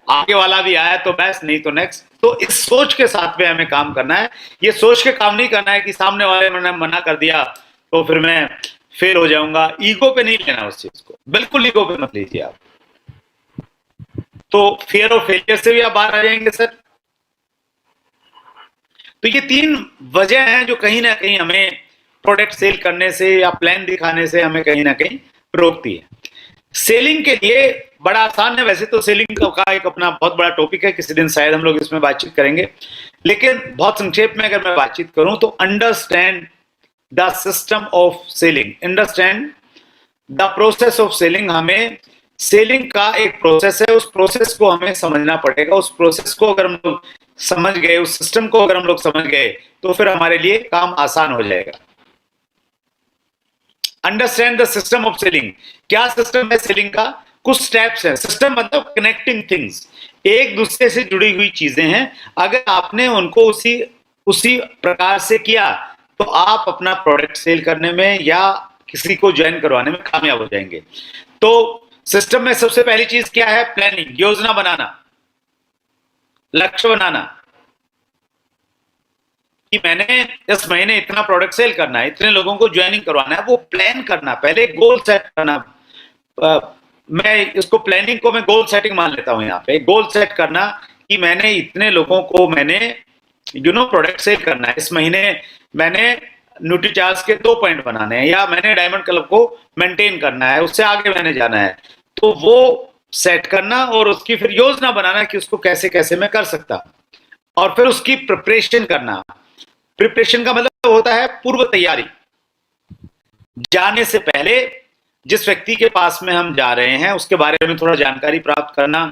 आगे वाला भी आया तो बेस्ट, नहीं तो नेक्स्ट। तो इस सोच के साथ में हमें काम करना है। ये सोच के काम नहीं करना है कि सामने वाले ने मना कर दिया तो फिर मैं फेल हो जाऊंगा। ईगो पे नहीं लेना उस चीज को, बिल्कुल ईगो पे मत लीजिए आप। तो फियर ऑफ फेलियर से भी आप बाहर आ जाएंगे सर। तो ये 3 वजह हैं जो कहीं ना कहीं हमें प्रोडक्ट सेल करने से या प्लान दिखाने से हमें कहीं ना कहीं रोकती है। सेलिंग के लिए बड़ा आसान है। वैसे तो सेलिंग का एक अपना बहुत बड़ा टॉपिक है, किसी दिन शायद हम लोग इसमें बातचीत करेंगे, लेकिन बहुत संक्षेप में अगर मैं बातचीत करूं तो understand the system of selling, understand the process of selling. हमें सेलिंग का एक प्रोसेस है, उस प्रोसेस को हमें समझना पड़ेगा। उस प्रोसेस को अगर हम लोग समझ गए, उस सिस्टम को अगर हम लोग समझ गए, तो फिर हमारे लिए काम आसान हो जाएगा। Understand the system of selling. क्या सिस्टम है सेलिंग का? कुछ स्टेप्स है। सिस्टम मतलब कनेक्टिंग थिंग्स, एक दूसरे से जुड़ी हुई चीजें हैं। अगर आपने उनको उसी प्रकार से किया तो आप अपना प्रोडक्ट सेल करने में या किसी को ज्वाइन करवाने में कामयाब हो जाएंगे। तो सिस्टम में सबसे पहली चीज क्या है? प्लानिंग, योजना बनाना, लक्ष्य बनाना कि मैंने इस महीने इतना प्रोडक्ट सेल करना है, इतने लोगों को ज्वाइनिंग करवाना है। वो प्लान करना, पहले गोल सेट करना। मैं इसको प्लानिंग को मैं गोल सेटिंग मान लेता हूं। यहाँ पे गोल सेट करना कि मैंने इतने लोगों को मैंने प्रोडक्ट सेल करना है। इस महीने मैंने न्यूट्रीचार्ज के 2 पॉइंट बनाने हैं, या मैंने डायमंड क्लब को मेंटेन करना है, उससे आगे मैंने जाना है। तो वो सेट करना और उसकी फिर योजना बनाना कि उसको कैसे कैसे मैं कर सकता हूं, और फिर उसकी प्रिपरेशन करना। प्रिपरेशन का मतलब होता है पूर्व तैयारी। जाने से पहले जिस व्यक्ति के पास में हम जा रहे हैं उसके बारे में थोड़ा जानकारी प्राप्त करना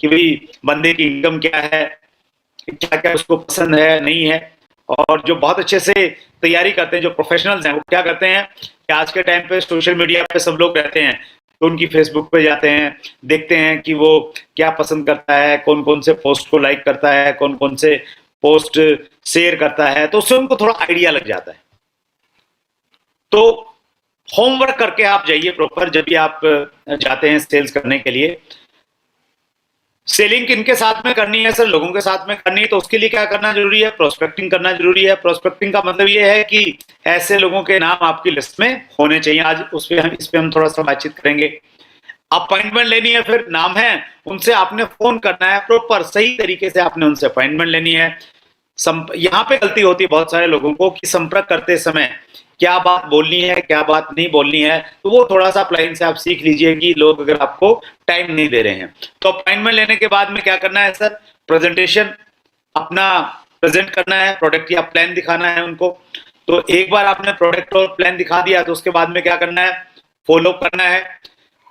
कि भाई बंदे की इनकम क्या है, क्या क्या उसको पसंद है, नहीं है। और जो बहुत अच्छे से तैयारी करते हैं, जो प्रोफेशनल्स हैं, वो क्या करते हैं कि आज के टाइम पे सोशल मीडिया पे सब लोग रहते हैं, तो उनकी फेसबुक पे जाते हैं, देखते हैं कि वो क्या पसंद करता है, कौन कौन से पोस्ट को लाइक करता है, कौन कौन से पोस्ट शेयर करता है, तो उससे उनको थोड़ा आइडिया लग जाता है। तो होमवर्क करके आप जाइए प्रॉपर, जब भी आप जाते हैं सेल्स करने के लिए। सेलिंग किनके साथ में करनी है सर? लोगों के साथ में करनी है। तो उसके लिए क्या करना जरूरी है? प्रोस्पेक्टिंग करना जरूरी है। प्रोस्पेक्टिंग का मतलब ये है कि ऐसे लोगों के नाम आपकी लिस्ट में होने चाहिए। आज इस पे हम थोड़ा सा बातचीत करेंगे। अपॉइंटमेंट लेनी है, फिर नाम है, उनसे आपने फोन करना है, प्रॉपर सही तरीके से आपने उनसे अपॉइंटमेंट लेनी है। यहाँ पे गलती होती है बहुत सारे लोगों को कि संपर्क करते समय क्या बात बोलनी है, क्या बात नहीं बोलनी है। तो वो थोड़ा सा अपलाइन से आप सीख लीजिए कि लोग अगर आपको टाइम नहीं दे रहे हैं। तो अपॉइंटमेंट लेने के बाद में क्या करना है सर? प्रेजेंटेशन अपना प्रेजेंट करना है, प्रोडक्ट या प्लान दिखाना है उनको। तो एक बार आपने प्रोडक्ट और प्लान दिखा दिया तो उसके बाद में क्या करना है? फॉलो करना है।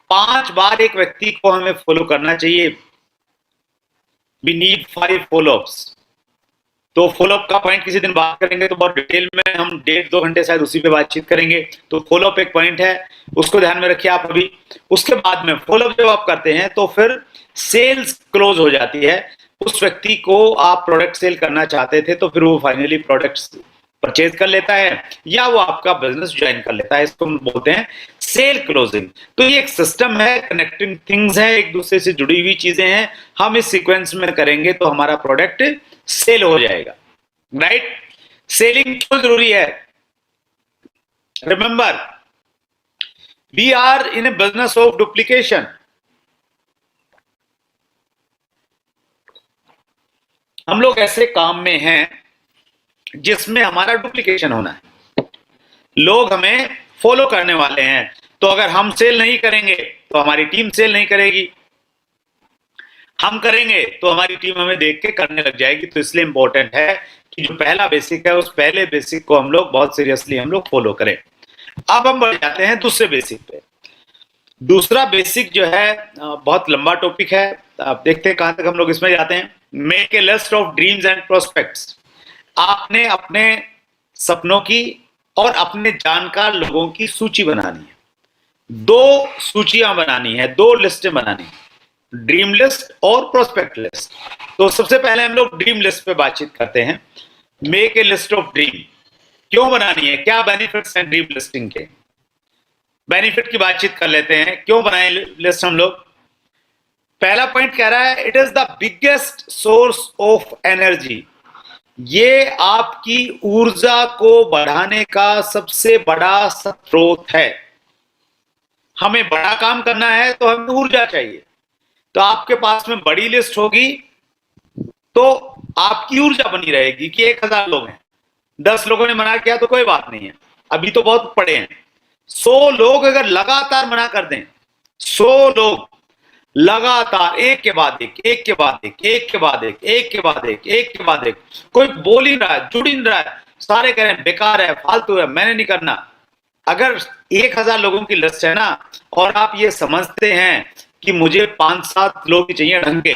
5 बार एक व्यक्ति को हमें फॉलो करना चाहिए। We need 5 followups. तो फॉलोअप का पॉइंट किसी दिन बात करेंगे, तो बहुत डिटेल में हम 1.5-2 घंटे शायद उसी पे बातचीत करेंगे। तो फॉलोअप एक पॉइंट है, उसको ध्यान में रखिए आप अभी। उसके बाद में फॉलोअप जब आप करते हैं तो फिर सेल्स क्लोज हो जाती है। उस व्यक्ति को आप प्रोडक्ट सेल करना चाहते थे, तो फिर वो फाइनली प्रोडक्ट परचेज कर लेता है या वो आपका बिजनेस ज्वाइन कर लेता है। इसको हम बोलते हैं सेल क्लोजिंग। तो ये एक सिस्टम है, कनेक्टिंग थिंग्स है, एक दूसरे से जुड़ी हुई चीजें हैं। हम इस सीक्वेंस में करेंगे तो हमारा प्रोडक्ट सेल हो जाएगा। राइट? सेलिंग क्यों जरूरी है? Remember, we are in a business of duplication. हम लोग ऐसे काम में हैं जिसमें हमारा डुप्लीकेशन होना है। लोग हमें फॉलो करने वाले हैं, तो अगर हम सेल नहीं करेंगे तो हमारी टीम सेल नहीं करेगी। हम करेंगे तो हमारी टीम हमें देख के करने लग जाएगी। तो इसलिए इंपॉर्टेंट है कि जो पहला बेसिक है, उस पहले बेसिक को हम लोग बहुत सीरियसली हम लोग फॉलो करें। अब हम बढ़ जाते हैं दूसरे बेसिक पे। दूसरा बेसिक जो है बहुत लंबा टॉपिक है। आप देखते हैं कहां तक हम लोग इसमें जाते हैं। Make a list of dreams and prospects. आपने अपने सपनों की और अपने जानकार लोगों की सूची बनानी है। दो सूचियां बनानी है, दो लिस्टें बनानी है, ड्रीम लिस्ट और प्रोस्पेक्ट लिस्ट। तो सबसे पहले हम लोग ड्रीम लिस्ट पे बातचीत करते हैं। Make a list of dream. क्यों बनानी है, क्या बेनिफिट्स हैं ड्रीम लिस्टिंग के? बेनिफिट की बातचीत कर लेते हैं, क्यों बनाए लिस्ट हम लोग। पहला पॉइंट कह रहा है it is the biggest source of energy. ये आपकी ऊर्जा को बढ़ाने का सबसे बड़ा स्रोत है। हमें बड़ा काम करना है तो हमें ऊर्जा चाहिए। तो आपके पास में बड़ी लिस्ट होगी तो आपकी ऊर्जा बनी रहेगी कि 1000 लोग हैं, 10 लोगों ने मना किया तो कोई बात नहीं है, अभी तो बहुत पड़े हैं। 100 लोग अगर लगातार मना कर दें, 100 लोग लगातार एक के बाद एक, एक के बाद एक, एक के बाद एक, एक के बाद एक, एक के बाद एक, कोई बोल ही रहा है, जुड़ ही नहीं रहा है, सारे कह रहे हैं बेकार है, फालतू है, मैंने नहीं करना। अगर 1000 लोगों की लिस्ट है ना, और आप ये समझते हैं कि मुझे 5-7 लोग ही चाहिए ढंग के,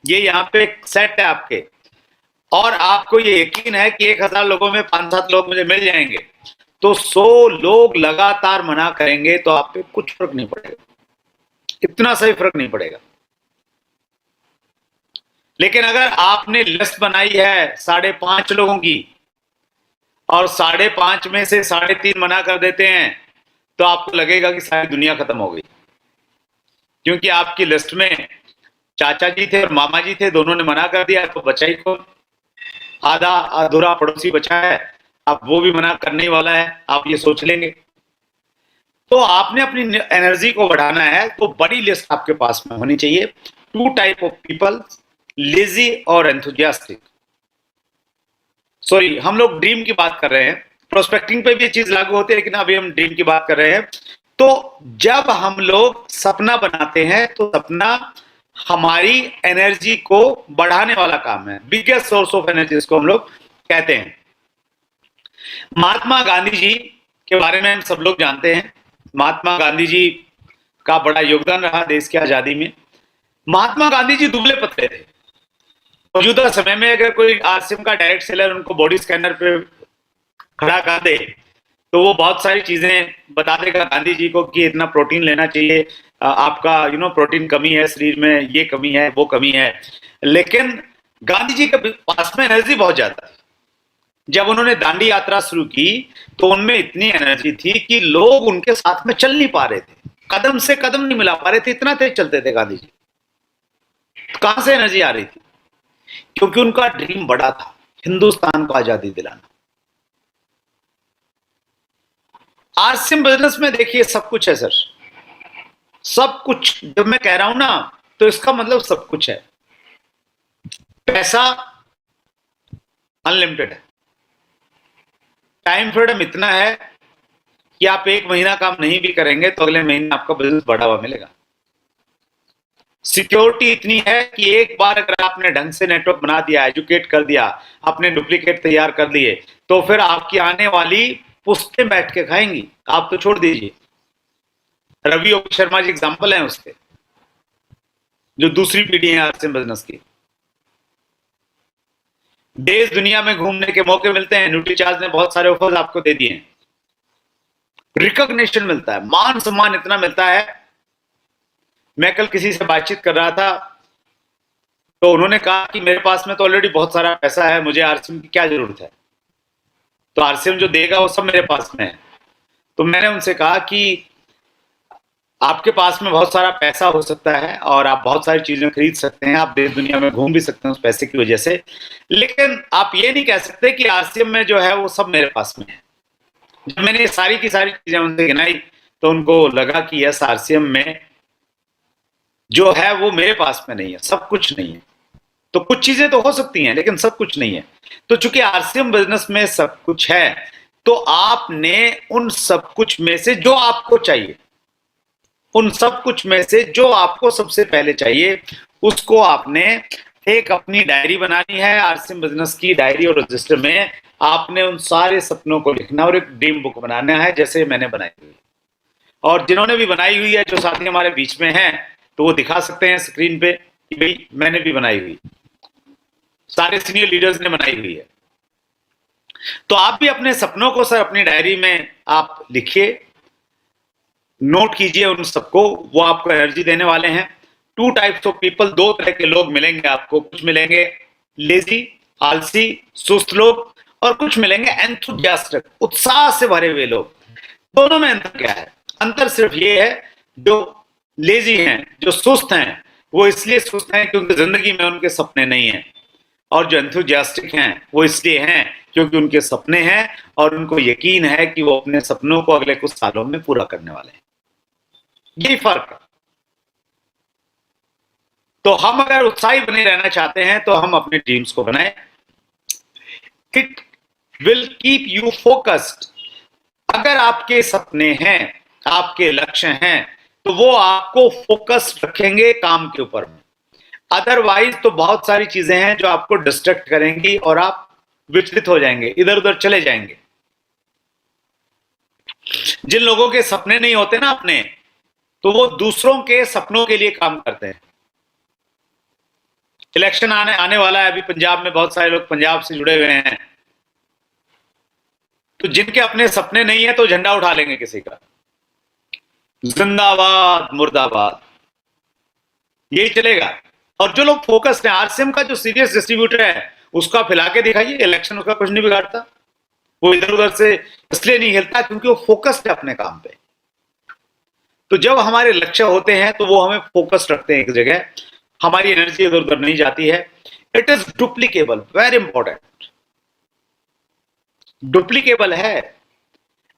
ये यहाँ पे एक सेट है आपके, और आपको ये यकीन है कि 1000 लोगों में 5-7 लोग मुझे मिल जाएंगे, तो 100 लोग लगातार मना करेंगे तो आप पे कुछ फर्क नहीं पड़ेगा, इतना सही फर्क नहीं पड़ेगा। लेकिन अगर आपने लिस्ट बनाई है 5.5 लोगों की और 5.5 में से 3.5 मना कर देते हैं, तो आपको लगेगा कि सारी दुनिया खत्म हो गई, क्योंकि आपकी लिस्ट में चाचा जी थे और मामा जी थे, दोनों ने मना कर दिया, तो बचा ही कौन? आधा अधूरा पड़ोसी बचा है, अब वो भी मना करने ही वाला है, आप ये सोच लेंगे। तो आपने अपनी एनर्जी को बढ़ाना है तो बड़ी लिस्ट आपके पास में होनी चाहिए। 2 टाइप ऑफ पीपल, लेजी और एंथुजियास्टिक। सॉरी, हम लोग ड्रीम की बात कर रहे हैं, प्रोस्पेक्टिंग पे भी ये चीज लागू होती है, लेकिन अभी हम ड्रीम की बात कर रहे हैं। तो जब हम लोग सपना बनाते हैं तो सपना हमारी एनर्जी को बढ़ाने वाला काम है, बिगेस्ट सोर्स ऑफ एनर्जी इसको हम लोग कहते हैं। महात्मा गांधी जी के बारे में हम सब लोग जानते हैं। महात्मा गांधी जी का बड़ा योगदान रहा देश की आजादी में। महात्मा गांधी जी दुबले पतले थे। मौजूदा समय में अगर कोई आरसीएम का डायरेक्ट सेलर उनको बॉडी स्कैनर पे खड़ा कर दे तो वो बहुत सारी चीजें बता देगा गांधी जी को कि इतना प्रोटीन लेना चाहिए, आपका प्रोटीन कमी है शरीर में, ये कमी है, वो कमी है। लेकिन गांधी जी के पास में एनर्जी बहुत ज्यादा थी। जब उन्होंने दांडी यात्रा शुरू की तो उनमें इतनी एनर्जी थी कि लोग उनके साथ में चल नहीं पा रहे थे, कदम से कदम नहीं मिला पा रहे थे, इतना तेज चलते थे गांधी जी। कहां से एनर्जी आ रही थी? क्योंकि उनका ड्रीम बड़ा था, हिंदुस्तान को आजादी दिलाना। आरसीएम बिजनेस में देखिए सब कुछ है सर, सब कुछ। जब मैं कह रहा हूं ना तो इसका मतलब सब कुछ है। पैसा अनलिमिटेड है, टाइम फ्रीडम इतना है कि आप 1 महीना काम नहीं भी करेंगे तो अगले महीने आपका बिजनेस बढ़ा हुआ मिलेगा। सिक्योरिटी इतनी है कि एक बार अगर आपने ढंग से नेटवर्क बना दिया, एजुकेट कर दिया, अपने डुप्लीकेट तैयार कर दिए, तो फिर आपकी आने वाली पुश्तें बैठ के खाएंगी। आप तो छोड़ दीजिए, रवि शर्मा जी एग्जाम्पल हैं उसके, जो दूसरी पीढ़ी है आरसीएम बिजनेस की। देश दुनिया में घूमने के मौके मिलते हैं, न्यूट्रीचार्ज ने बहुत सारे ऑफर्स आपको दे दिए हैं, रिकॉग्निशन मिलता है, मान सम्मान इतना मिलता है। मैं कल किसी से बातचीत कर रहा था तो उन्होंने कहा कि मेरे पास में तो ऑलरेडी बहुत सारा पैसा है, मुझे आरसीएम की क्या जरूरत है, तो आरसीएम जो देगा वो सब मेरे पास में है। तो मैंने उनसे कहा कि आपके पास में बहुत सारा पैसा हो सकता है और आप बहुत सारी चीजें खरीद सकते हैं, आप देश दुनिया में घूम भी सकते हैं उस पैसे की वजह से, लेकिन आप ये नहीं कह सकते कि आरसीएम में जो है वो सब मेरे पास में है। जब मैंने ये सारी की सारी चीजें उनसे गिनाई तो उनको लगा कि यस, आरसीएम में जो है वो मेरे पास में नहीं है, सब कुछ नहीं है। तो कुछ चीजें तो हो सकती हैं लेकिन सब कुछ नहीं है। तो चूंकि आरसीएम बिजनेस में सब कुछ है तो आपने उन सब कुछ में से जो आपको चाहिए, उन सब कुछ में से जो आपको सबसे पहले चाहिए, उसको आपने एक अपनी डायरी बनानी है। आरसीएम बिजनेस की डायरी और रजिस्टर में आपने उन सारे सपनों को लिखना और एक ड्रीम बुक बनाना है, जैसे मैंने बनाई हुई। और जिन्होंने भी बनाई हुई है, जो साथी हमारे बीच में हैं, तो वो दिखा सकते हैं स्क्रीन पे कि भाई मैंने भी बनाई हुई, सारे सीनियर लीडर्स ने बनाई हुई है। तो आप भी अपने सपनों को सर अपनी डायरी में आप लिखिए, नोट कीजिए उन सबको, वो आपको एनर्जी देने वाले हैं। टू टाइप्स ऑफ पीपल, दो तरह के लोग मिलेंगे आपको। कुछ मिलेंगे लेजी, आलसी, सुस्त लोग, और कुछ मिलेंगे एंथुसियास्टिक, उत्साह से भरे हुए लोग। दोनों में अंतर क्या है? अंतर सिर्फ ये है, जो लेजी हैं, जो सुस्त हैं, वो इसलिए सुस्त हैं क्योंकि जिंदगी में उनके सपने नहीं हैं, और जो एंथुसियास्टिक हैं वो इसलिए हैं क्योंकि उनके सपने हैं और उनको यकीन है कि वो अपने सपनों को अगले कुछ सालों में पूरा करने वाले हैं। यही फर्क है। तो हम अगर उत्साही बने रहना चाहते हैं तो हम अपने ड्रीम्स को बनाएं। It will keep you focused. अगर आपके सपने हैं, आपके लक्ष्य हैं, तो वो आपको फोकस्ड रखेंगे काम के ऊपर में। अदरवाइज तो बहुत सारी चीजें हैं जो आपको डिस्ट्रैक्ट करेंगी और आप विचलित हो जाएंगे, इधर उधर चले जाएंगे। जिन लोगों के सपने नहीं होते ना अपने, तो वो दूसरों के सपनों के लिए काम करते हैं। इलेक्शन आने आने वाला है, अभी पंजाब में बहुत सारे लोग पंजाब से जुड़े हुए हैं, तो जिनके अपने सपने नहीं है तो झंडा उठा लेंगे किसी का, जिंदाबाद मुर्दाबाद, यही चलेगा। और जो लोग फोकस्ड हैं, आरसीएम का जो सीरियस डिस्ट्रीब्यूटर है उसका फैला के दिखाइए, इलेक्शन उसका कुछ नहीं बिगाड़ता। वो इधर उधर से इसलिए नहीं हिलता क्योंकि वो फोकस्ड है अपने काम पे। तो जब हमारे लक्ष्य होते हैं तो वो हमें फोकस्ड रखते हैं एक जगह, हमारी एनर्जी इधर उधर नहीं जाती है। It is duplicable, very important, duplicable है।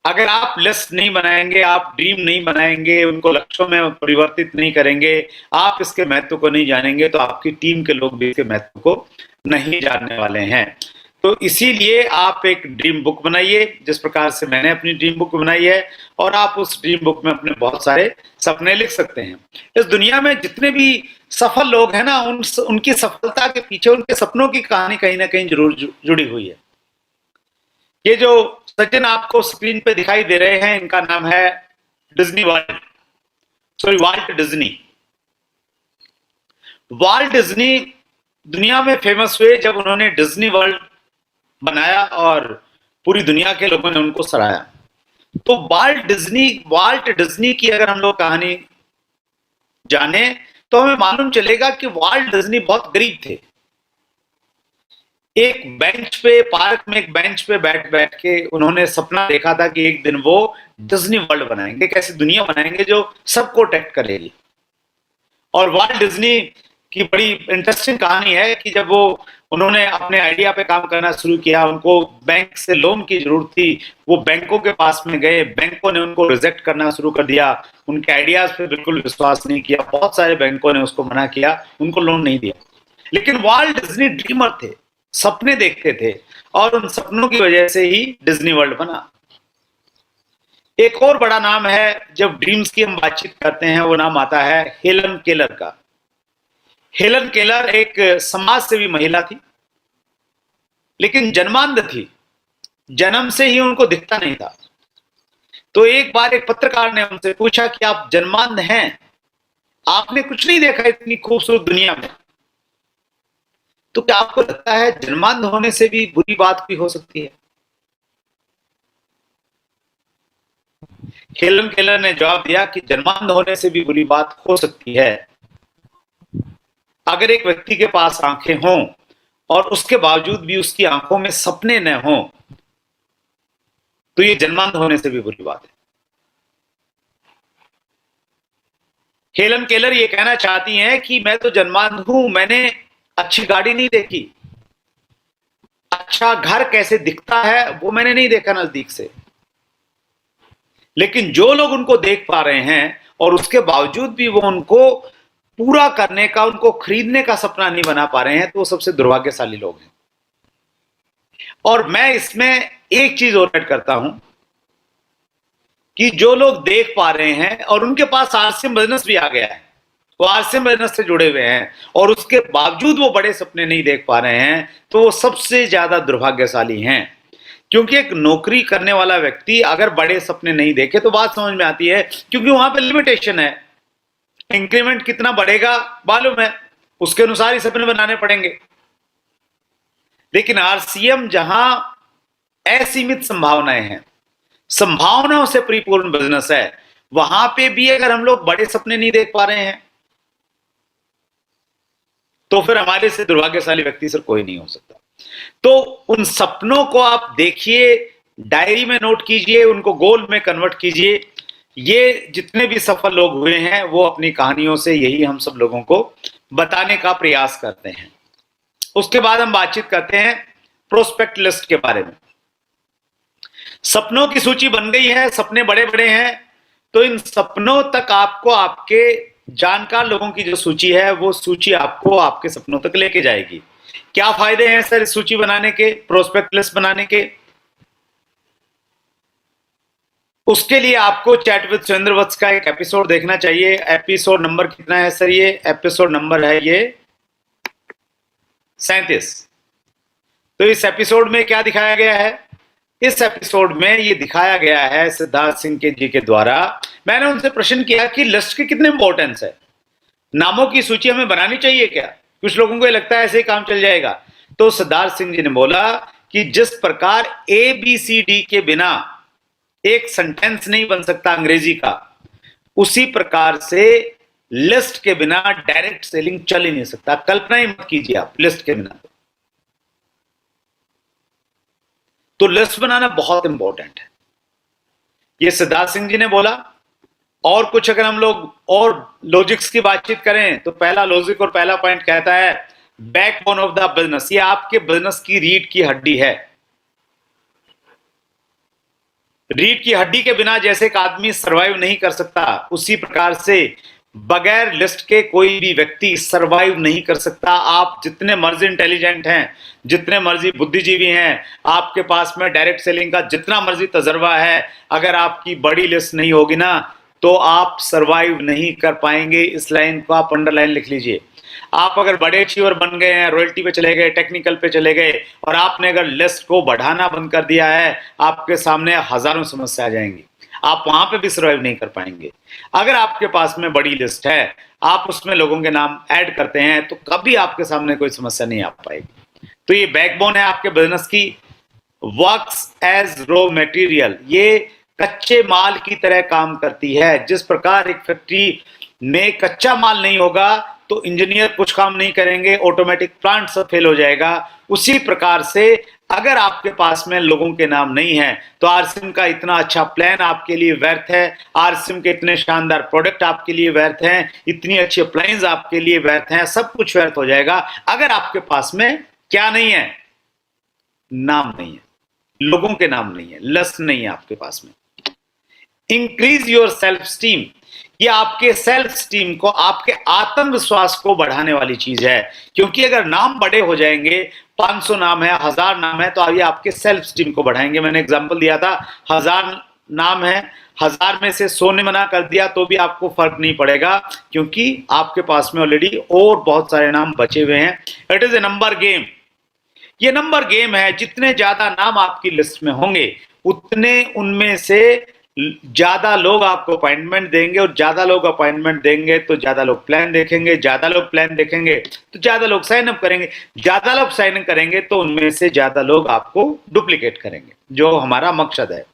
अगर आप लिस्ट नहीं बनाएंगे, आप ड्रीम नहीं बनाएंगे, उनको लक्ष्यों में परिवर्तित नहीं करेंगे, आप इसके महत्व को नहीं जानेंगे, तो आपकी टीम के लोग भी इसके महत्व को नहीं जानने वाले हैं। तो इसीलिए आप एक ड्रीम बुक बनाइए, जिस प्रकार से मैंने अपनी ड्रीम बुक बनाई है, और आप उस ड्रीम बुक में अपने बहुत सारे सपने लिख सकते हैं। इस दुनिया में जितने भी सफल लोग हैं ना, उनकी सफलता के पीछे उनके सपनों की कहानी कहीं ना कहीं जरूर जुड़ी हुई है। ये जो सचिन आपको स्क्रीन पे दिखाई दे रहे हैं, इनका नाम है Disney world, sorry Walt Disney. Walt Disney दुनिया में फेमस हुए जब उन्होंने डिज्नी वर्ल्ड बनाया और पूरी दुनिया के लोगों ने उनको सराहा। तो वाल्ट डिज्नी की अगर हम लोग कहानी जाने तो हमें मालूम चलेगा कि वाल्ट डिज्नी बहुत गरीब थे। एक बेंच पे, पार्क में एक बेंच पे बैठ बैठ के उन्होंने सपना देखा था कि एक दिन वो डिज्नी वर्ल्ड बनाएंगे, कैसी दुनिया बनाएंगे जो सबको अट्रैक्ट करेगी। और वाल्ट डिज्नी की बड़ी इंटरेस्टिंग कहानी है कि जब उन्होंने अपने आइडिया पे काम करना शुरू किया, उनको बैंक से लोन की जरूरत थी, वो बैंकों के पास में गए, बैंकों ने उनको रिजेक्ट करना शुरू कर दिया, उनके आइडियाज पे बिल्कुल विश्वास नहीं किया, बहुत सारे बैंकों ने उसको मना किया, उनको लोन नहीं दिया। लेकिन वाल्ट डिज्नी ड्रीमर थे, सपने देखते थे, और उन सपनों की वजह से ही डिज्नी वर्ल्ड बना। एक और बड़ा नाम है, जब ड्रीम्स की हम बातचीत करते हैं, वो नाम आता है हेलन केलर का। हेलन केलर एक समाज सेवी महिला थी, लेकिन जन्मांध थी, जन्म से ही उनको दिखता नहीं था। तो एक बार एक पत्रकार ने उनसे पूछा कि आप जन्मांध हैं, आपने कुछ नहीं देखा इतनी खूबसूरत दुनिया में, तो क्या आपको लगता है जन्मांध होने से भी बुरी बात भी हो सकती है? हेलन केलर ने जवाब दिया कि जन्मांध होने से भी बुरी बात हो सकती है अगर एक व्यक्ति के पास आंखें हों और उसके बावजूद भी उसकी आंखों में सपने न हों, तो ये जन्मांध होने से भी बुरी बात है। हेलन केलर ये कहना चाहती हैं कि मैं तो जन्मांध हूं, मैंने अच्छी गाड़ी नहीं देखी, अच्छा घर कैसे दिखता है वो मैंने नहीं देखा नजदीक से, लेकिन जो लोग उनको देख पा रहे हैं और उसके बावजूद भी वो उनको पूरा करने का, उनको खरीदने का सपना नहीं बना पा रहे हैं, तो वो सबसे दुर्भाग्यशाली लोग हैं। और मैं इसमें एक चीज और ऐड करता हूं कि जो लोग देख पा रहे हैं और उनके पास आरसीएम बिजनेस भी आ गया है, वो आरसीएम बिजनेस से जुड़े हुए हैं, और उसके बावजूद वो बड़े सपने नहीं देख पा रहे हैं, तो वो सबसे ज्यादा दुर्भाग्यशाली हैं। क्योंकि एक नौकरी करने वाला व्यक्ति अगर बड़े सपने नहीं देखे तो बात समझ में आती है, क्योंकि वहां पे लिमिटेशन है, इंक्रीमेंट कितना बढ़ेगा मालूम है, उसके अनुसार ही सपने बनाने पड़ेंगे। लेकिन आरसीएम जहां असीमित संभावनाएं हैं, संभावनाओं से परिपूर्ण बिजनेस है, वहां पे भी अगर हम लोग बड़े सपने नहीं देख पा रहे हैं तो फिर हमारे से दुर्भाग्यशाली व्यक्ति सर कोई नहीं हो सकता। तो उन सपनों को आप देखिए, डायरी में नोट कीजिए, उनको गोल में कन्वर्ट कीजिए। ये जितने भी सफल लोग हुए हैं वो अपनी कहानियों से यही हम सब लोगों को बताने का प्रयास करते हैं। उसके बाद हम बातचीत करते हैं प्रोस्पेक्ट लिस्ट के बारे में। सपनों की सूची बन गई है, सपने बड़े बड़े हैं, तो इन सपनों तक आपको आपके जानकार लोगों की जो सूची है वो सूची आपको आपके सपनों तक लेके जाएगी। क्या फायदे हैं सर इस सूची बनाने के, प्रोस्पेक्ट लिस्ट बनाने के? उसके लिए आपको चैट विद सुरेंद्र वत्स का एक एपिसोड देखना चाहिए। एपिसोड नंबर कितना है सर? ये एपिसोड नंबर है ये 37। तो इस एपिसोड में क्या दिखाया गया है? इस एपिसोड में ये दिखाया गया है सिद्धार्थ सिंह के जी के द्वारा। मैंने उनसे प्रश्न किया कि लिस्ट के कितने इंपॉर्टेंस है, नामों की सूची हमें बनानी चाहिए क्या? कुछ लोगों को ये लगता है ऐसे ही काम चल जाएगा। तो सिद्धार्थ सिंह जी ने बोला कि जिस प्रकार ABCD के बिना एक सेंटेंस नहीं बन सकता अंग्रेजी का, उसी प्रकार से लिस्ट के बिना डायरेक्ट सेलिंग चल ही नहीं सकता। कल्पना ही मत कीजिए आप लिस्ट के बिना। तो लिस्ट बनाना बहुत इंपॉर्टेंट है, ये सिद्धार्थ सिंह जी ने बोला। और कुछ अगर हम लोग और लॉजिक्स की बातचीत करें तो पहला लॉजिक और पहला पॉइंट कहता है बैकबोन ऑफ द बिजनेस। ये आपके बिजनेस की रीढ़ की हड्डी है। रीढ़ की हड्डी के बिना जैसे एक आदमी सरवाइव नहीं कर सकता, उसी प्रकार से बगैर लिस्ट के कोई भी व्यक्ति सरवाइव नहीं कर सकता। आप जितने मर्जी इंटेलिजेंट हैं, जितने मर्जी बुद्धिजीवी हैं, आपके पास में डायरेक्ट सेलिंग का जितना मर्जी तजर्बा है, अगर आपकी बड़ी लिस्ट नहीं होगी ना तो आप सरवाइव नहीं कर पाएंगे। इस लाइन को आप अंडरलाइन लिख लीजिए। आप अगर बड़े अचीवर बन गए हैं, रॉयल्टी पे चले गए, टेक्निकल पे चले गए और आपने अगर लिस्ट को बढ़ाना बंद कर दिया है, आपके सामने हजारों समस्या आ जाएंगी, आप वहां पे भी सर्वाइव नहीं कर पाएंगे। अगर आपके पास में बड़ी लिस्ट है, आप उसमें लोगों के नाम ऐड करते हैं, तो कभी आपके सामने कोई समस्या नहीं आ पाएगी। तो ये बैकबोन है आपके बिजनेस की। वर्क्स एज रॉ मटेरियल, ये कच्चे माल की तरह काम करती है। जिस प्रकार एक फैक्ट्री में कच्चा माल नहीं होगा तो इंजीनियर कुछ काम नहीं करेंगे, ऑटोमेटिक प्लांट सब फेल हो जाएगा, उसी प्रकार से अगर आपके पास में लोगों के नाम नहीं है तो आरसीएम का इतना अच्छा प्लान आपके लिए व्यर्थ है, आरसीएम के इतने शानदार प्रोडक्ट आपके लिए व्यर्थ हैं, इतनी अच्छी अप्लायंस आपके लिए व्यर्थ हैं, सब कुछ व्यर्थ हो जाएगा अगर आपके पास में क्या नहीं है? नाम नहीं है, लोगों के नाम नहीं है, लिस्ट नहीं है आपके पास में। इंक्रीज योर सेल्फ स्टीम, ये आपके सेल्फ स्टीम को, आपके आत्मविश्वास को बढ़ाने वाली चीज है। क्योंकि अगर नाम बड़े हो जाएंगे, 500 नाम है, 1000 नाम है, तो ये आपके सेल्फ स्टीम को बढ़ाएंगे। मैंने एग्जांपल दिया था, 1000 नाम है, 1000 में से 100 ने मना कर दिया तो भी आपको फर्क नहीं पड़ेगा, क्योंकि आपके पास में ऑलरेडी और बहुत सारे नाम बचे हुए हैं। It is a number game, ये नंबर गेम है। जितने ज्यादा नाम आपकी लिस्ट में होंगे उतने उनमें से ज्यादा लोग आपको अपॉइंटमेंट देंगे, और ज्यादा लोग अपॉइंटमेंट देंगे तो ज्यादा लोग प्लान देखेंगे, ज्यादा लोग प्लान देखेंगे तो ज्यादा लोग साइन अप करेंगे, ज्यादा लोग साइन अप करेंगे तो उनमें से ज्यादा लोग आपको डुप्लीकेट करेंगे, जो हमारा मकसद है।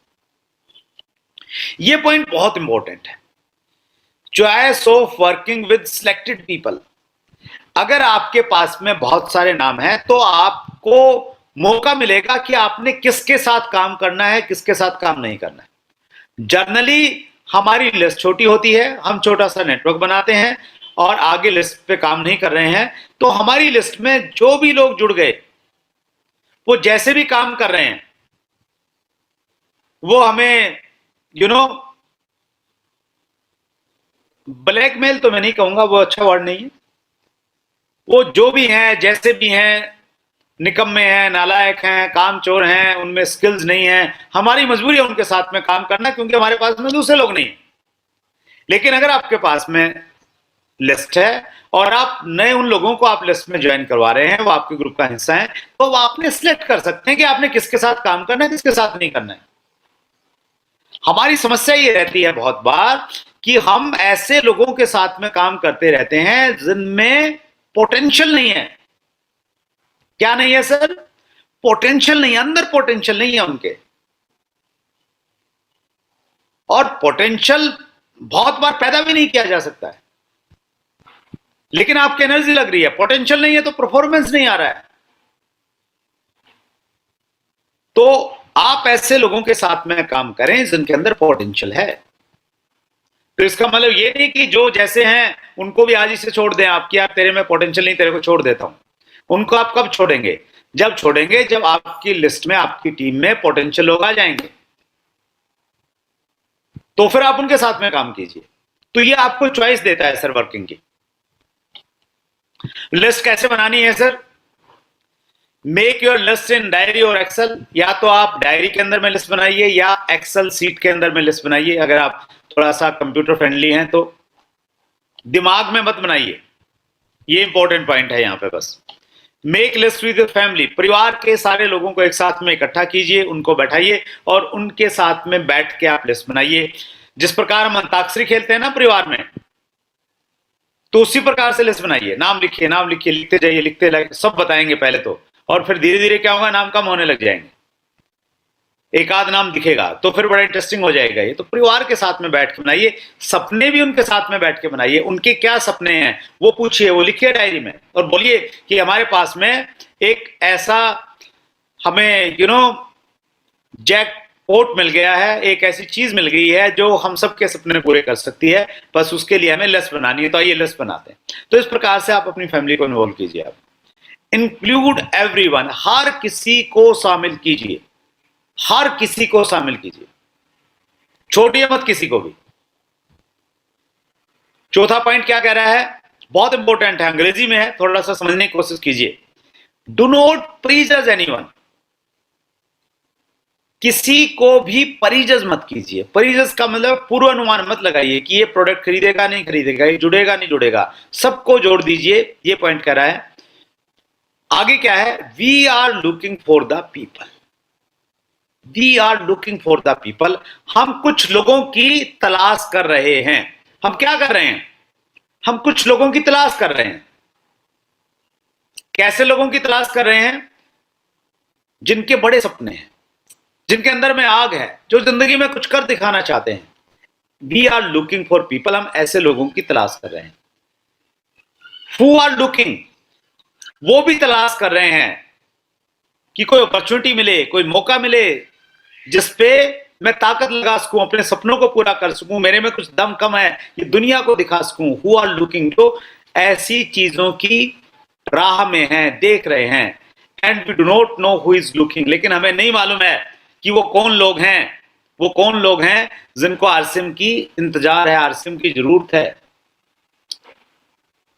यह पॉइंट बहुत इंपॉर्टेंट है। Choice of working with selected people, अगर आपके पास में बहुत सारे नाम हैं तो आपको मौका मिलेगा कि आपने किसके साथ काम करना है, किसके साथ काम नहीं करना है। जनरली हमारी लिस्ट छोटी होती है, हम छोटा सा नेटवर्क बनाते हैं और आगे लिस्ट पे काम नहीं कर रहे हैं, तो हमारी लिस्ट में जो भी लोग जुड़ गए, वो जैसे भी काम कर रहे हैं, वो हमें ब्लैकमेल तो मैं नहीं कहूंगा, वो अच्छा वर्ड नहीं है, वो जो भी हैं, जैसे भी हैं, निकम्मे हैं, नालायक हैं, कामचोर हैं, उनमें स्किल्स नहीं है, हमारी मजबूरी है उनके साथ में काम करना, क्योंकि हमारे पास में दूसरे लोग नहीं। लेकिन अगर आपके पास में लिस्ट है और आप नए उन लोगों को आप लिस्ट में ज्वाइन करवा रहे हैं, वो आपके ग्रुप का हिस्सा है, तो वो आपने सिलेक्ट कर सकते हैं कि आपने किसके साथ काम करना है, किसके साथ नहीं करना है। हमारी समस्या ये रहती है बहुत बार कि हम ऐसे लोगों के साथ में काम करते रहते हैं जिनमें पोटेंशियल नहीं है। क्या नहीं है सर? पोटेंशियल नहीं, अंदर पोटेंशियल नहीं है उनके। और पोटेंशियल बहुत बार पैदा भी नहीं किया जा सकता है, लेकिन आपकी एनर्जी लग रही है। पोटेंशियल नहीं है तो परफॉर्मेंस नहीं आ रहा है। तो आप ऐसे लोगों के साथ में काम करें जिनके अंदर पोटेंशियल है। तो इसका मतलब ये नहीं कि जो जैसे हैं उनको भी आज ही से छोड़ दें आप, कि यार तेरे में पोटेंशियल नहीं, तेरे को छोड़ देता हूं। उनको आप कब छोड़ेंगे? जब छोड़ेंगे जब आपकी लिस्ट में, आपकी टीम में पोटेंशियल लोग आ जाएंगे, तो फिर आप उनके साथ में काम कीजिए। तो ये आपको चॉइस देता है सर वर्किंग की। लिस्ट कैसे बनानी है sir? Make your list in diary और एक्सेल। या तो आप डायरी के अंदर में लिस्ट बनाइए या एक्सेल सीट के अंदर में लिस्ट बनाइए। अगर आप थोड़ा सा कंप्यूटर फ्रेंडली हैं तो दिमाग में मत बनाइए, ये इंपॉर्टेंट पॉइंट है यहां पे। बस make list with your family. परिवार के सारे लोगों को एक साथ में इकट्ठा कीजिए, उनको बैठाइए और उनके साथ में बैठ के आप लिस्ट बनाइए। जिस प्रकार हम अंताक्षरी खेलते हैं ना परिवार में, तो उसी प्रकार से लिस्ट बनाइए। नाम लिखिए, नाम लिखिए, लिखते जाइए, लिखते जाइए, सब बताएंगे पहले तो, और फिर धीरे धीरे क्या होगा, नाम कम होने लग जाएंगे। एक आध नाम दिखेगा तो फिर बड़ा इंटरेस्टिंग हो जाएगा ये। तो परिवार के साथ में बैठ के बनाइए। सपने भी उनके साथ में बैठ के बनाइए। उनके क्या सपने हैं वो पूछिए, वो लिखिए डायरी में और बोलिए कि हमारे पास में एक ऐसा हमें जैकपॉट मिल गया है, एक ऐसी चीज मिल गई है जो हम सबके सपने पूरे कर सकती है, बस उसके लिए हमें लिस्ट बनानी है। तो आइए लिस्ट बनाते हैं। तो इस प्रकार से आप अपनी फैमिली को इन्वॉल्व कीजिए। आप इंक्लूड एवरीवन, हर किसी को शामिल कीजिए, हर किसी को शामिल कीजिए, छोड़िए मत किसी को भी। चौथा पॉइंट क्या कह रहा है, बहुत इंपॉर्टेंट है, अंग्रेजी में है, थोड़ा सा समझने की कोशिश कीजिए। Do not prejudge anyone. किसी को भी परिजज मत कीजिए। परिजज का मतलब पूर्व अनुमान मत लगाइए कि ये प्रोडक्ट खरीदेगा नहीं खरीदेगा, ये जुड़ेगा नहीं जुड़ेगा, सबको जोड़ दीजिए। ये पॉइंट कह रहा है। आगे क्या है, we are looking for the people. We are looking for the people. हम कुछ लोगों की तलाश कर रहे हैं। हम क्या कर रहे हैं, हम कुछ लोगों की तलाश कर रहे हैं। कैसे लोगों की तलाश कर रहे हैं? जिनके बड़े सपने हैं, जिनके अंदर में आग है, जो जिंदगी में कुछ कर दिखाना चाहते हैं। We are looking for people. हम ऐसे लोगों की तलाश कर रहे हैं। हु आर लुकिंग, वो भी तलाश कर रहे हैं कि कोई अपॉर्चुनिटी मिले, कोई मौका मिले जिसपे मैं ताकत लगा सकूं, अपने सपनों को पूरा कर सकूं, मेरे में कुछ दम कम है, ये दुनिया को दिखा सकूं। हु आर लुकिंग, तो ऐसी चीजों की राह में हैं, देख रहे हैं। And we do not know who is looking, लेकिन हमें नहीं मालूम है कि वो कौन लोग हैं, वो कौन लोग हैं जिनको आरसीएम की इंतजार है, आरसीएम की जरूरत है।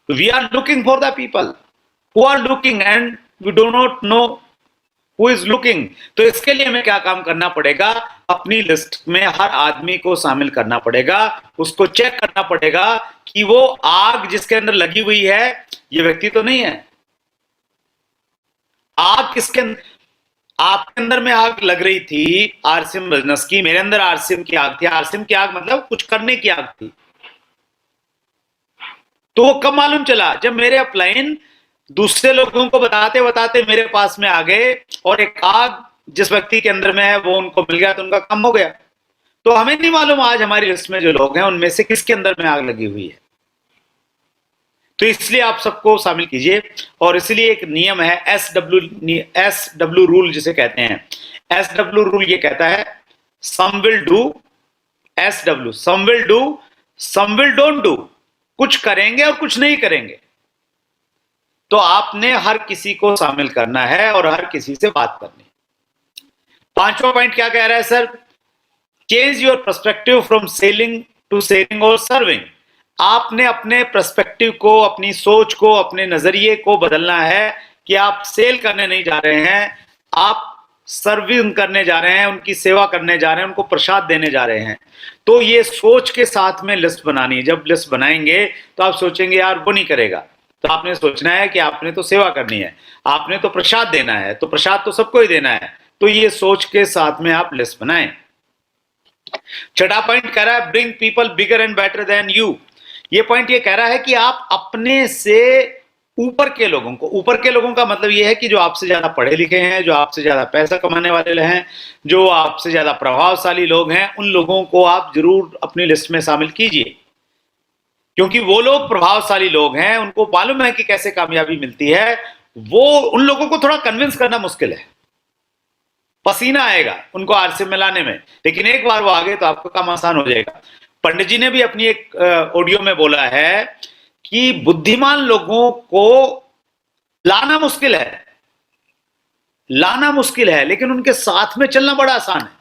We are looking for the people who are looking and we do not know who is looking. तो इसके लिए हमें क्या काम करना पड़ेगा, अपनी लिस्ट में हर आदमी को शामिल करना पड़ेगा, उसको चेक करना पड़ेगा कि वो आग जिसके अंदर लगी हुई है ये व्यक्ति तो नहीं है। आग किसके अंदर, आपके अंदर में आग लग रही थी आरसीएम बिजनेस की, मेरे अंदर आरसीएम की आग थी। आरसीएम की आग मतलब कुछ करने की आग थी। तो वो कब मालूम चला, जब मेरे अपलाइन दूसरे लोगों को बताते बताते मेरे पास में आ गए और एक आग जिस व्यक्ति के अंदर में है वो उनको मिल गया, तो उनका काम हो गया। तो हमें नहीं मालूम आज हमारी लिस्ट में जो लोग हैं उनमें से किसके अंदर में आग लगी हुई है। तो इसलिए आप सबको शामिल कीजिए। और इसलिए एक नियम है SW रूल जिसे कहते हैं। SW रूल ये कहता है, some will do, some will do, some will don't do. कुछ करेंगे और कुछ नहीं करेंगे। तो आपने हर किसी को शामिल करना है और हर किसी से बात करनी है। पांचवा पॉइंट क्या कह रहा है sir, change your perspective from selling to sharing और सर्विंग। आपने अपने पर्सपेक्टिव को, अपनी सोच को, अपने नजरिए को बदलना है कि आप सेल करने नहीं जा रहे हैं, आप सर्विंग करने जा रहे हैं, उनकी सेवा करने जा रहे हैं, उनको प्रसाद देने जा रहे हैं। तो ये सोच के साथ में लिस्ट बनानी है। जब लिस्ट बनाएंगे तो आप सोचेंगे यार वो नहीं करेगा, तो आपने सोचना है कि आपने तो सेवा करनी है, आपने तो प्रसाद देना है, तो प्रसाद तो सबको ही देना है। तो ये सोच के साथ में आप लिस्ट बनाएं। छठा पॉइंट कह रहा है, bring people bigger and better than you. ये पॉइंट ये कह रहा है कि आप अपने से ऊपर के लोगों का मतलब ये है कि जो आपसे ज्यादा पढ़े लिखे हैं, जो आपसे ज्यादा पैसा कमाने वाले हैं, जो आपसे ज्यादा प्रभावशाली लोग हैं, उन लोगों को आप जरूर अपनी लिस्ट में शामिल कीजिए, क्योंकि वो लोग प्रभावशाली लोग हैं, उनको मालूम है कि कैसे कामयाबी मिलती है। वो उन लोगों को थोड़ा कन्विंस करना मुश्किल है, पसीना आएगा उनको आरसे में लाने में, लेकिन एक बार वो आ गए तो आपका काम आसान हो जाएगा। पंडित जी ने भी अपनी एक ऑडियो में बोला है कि बुद्धिमान लोगों को लाना मुश्किल है, लाना मुश्किल है, लेकिन उनके साथ में चलना बड़ा आसान है।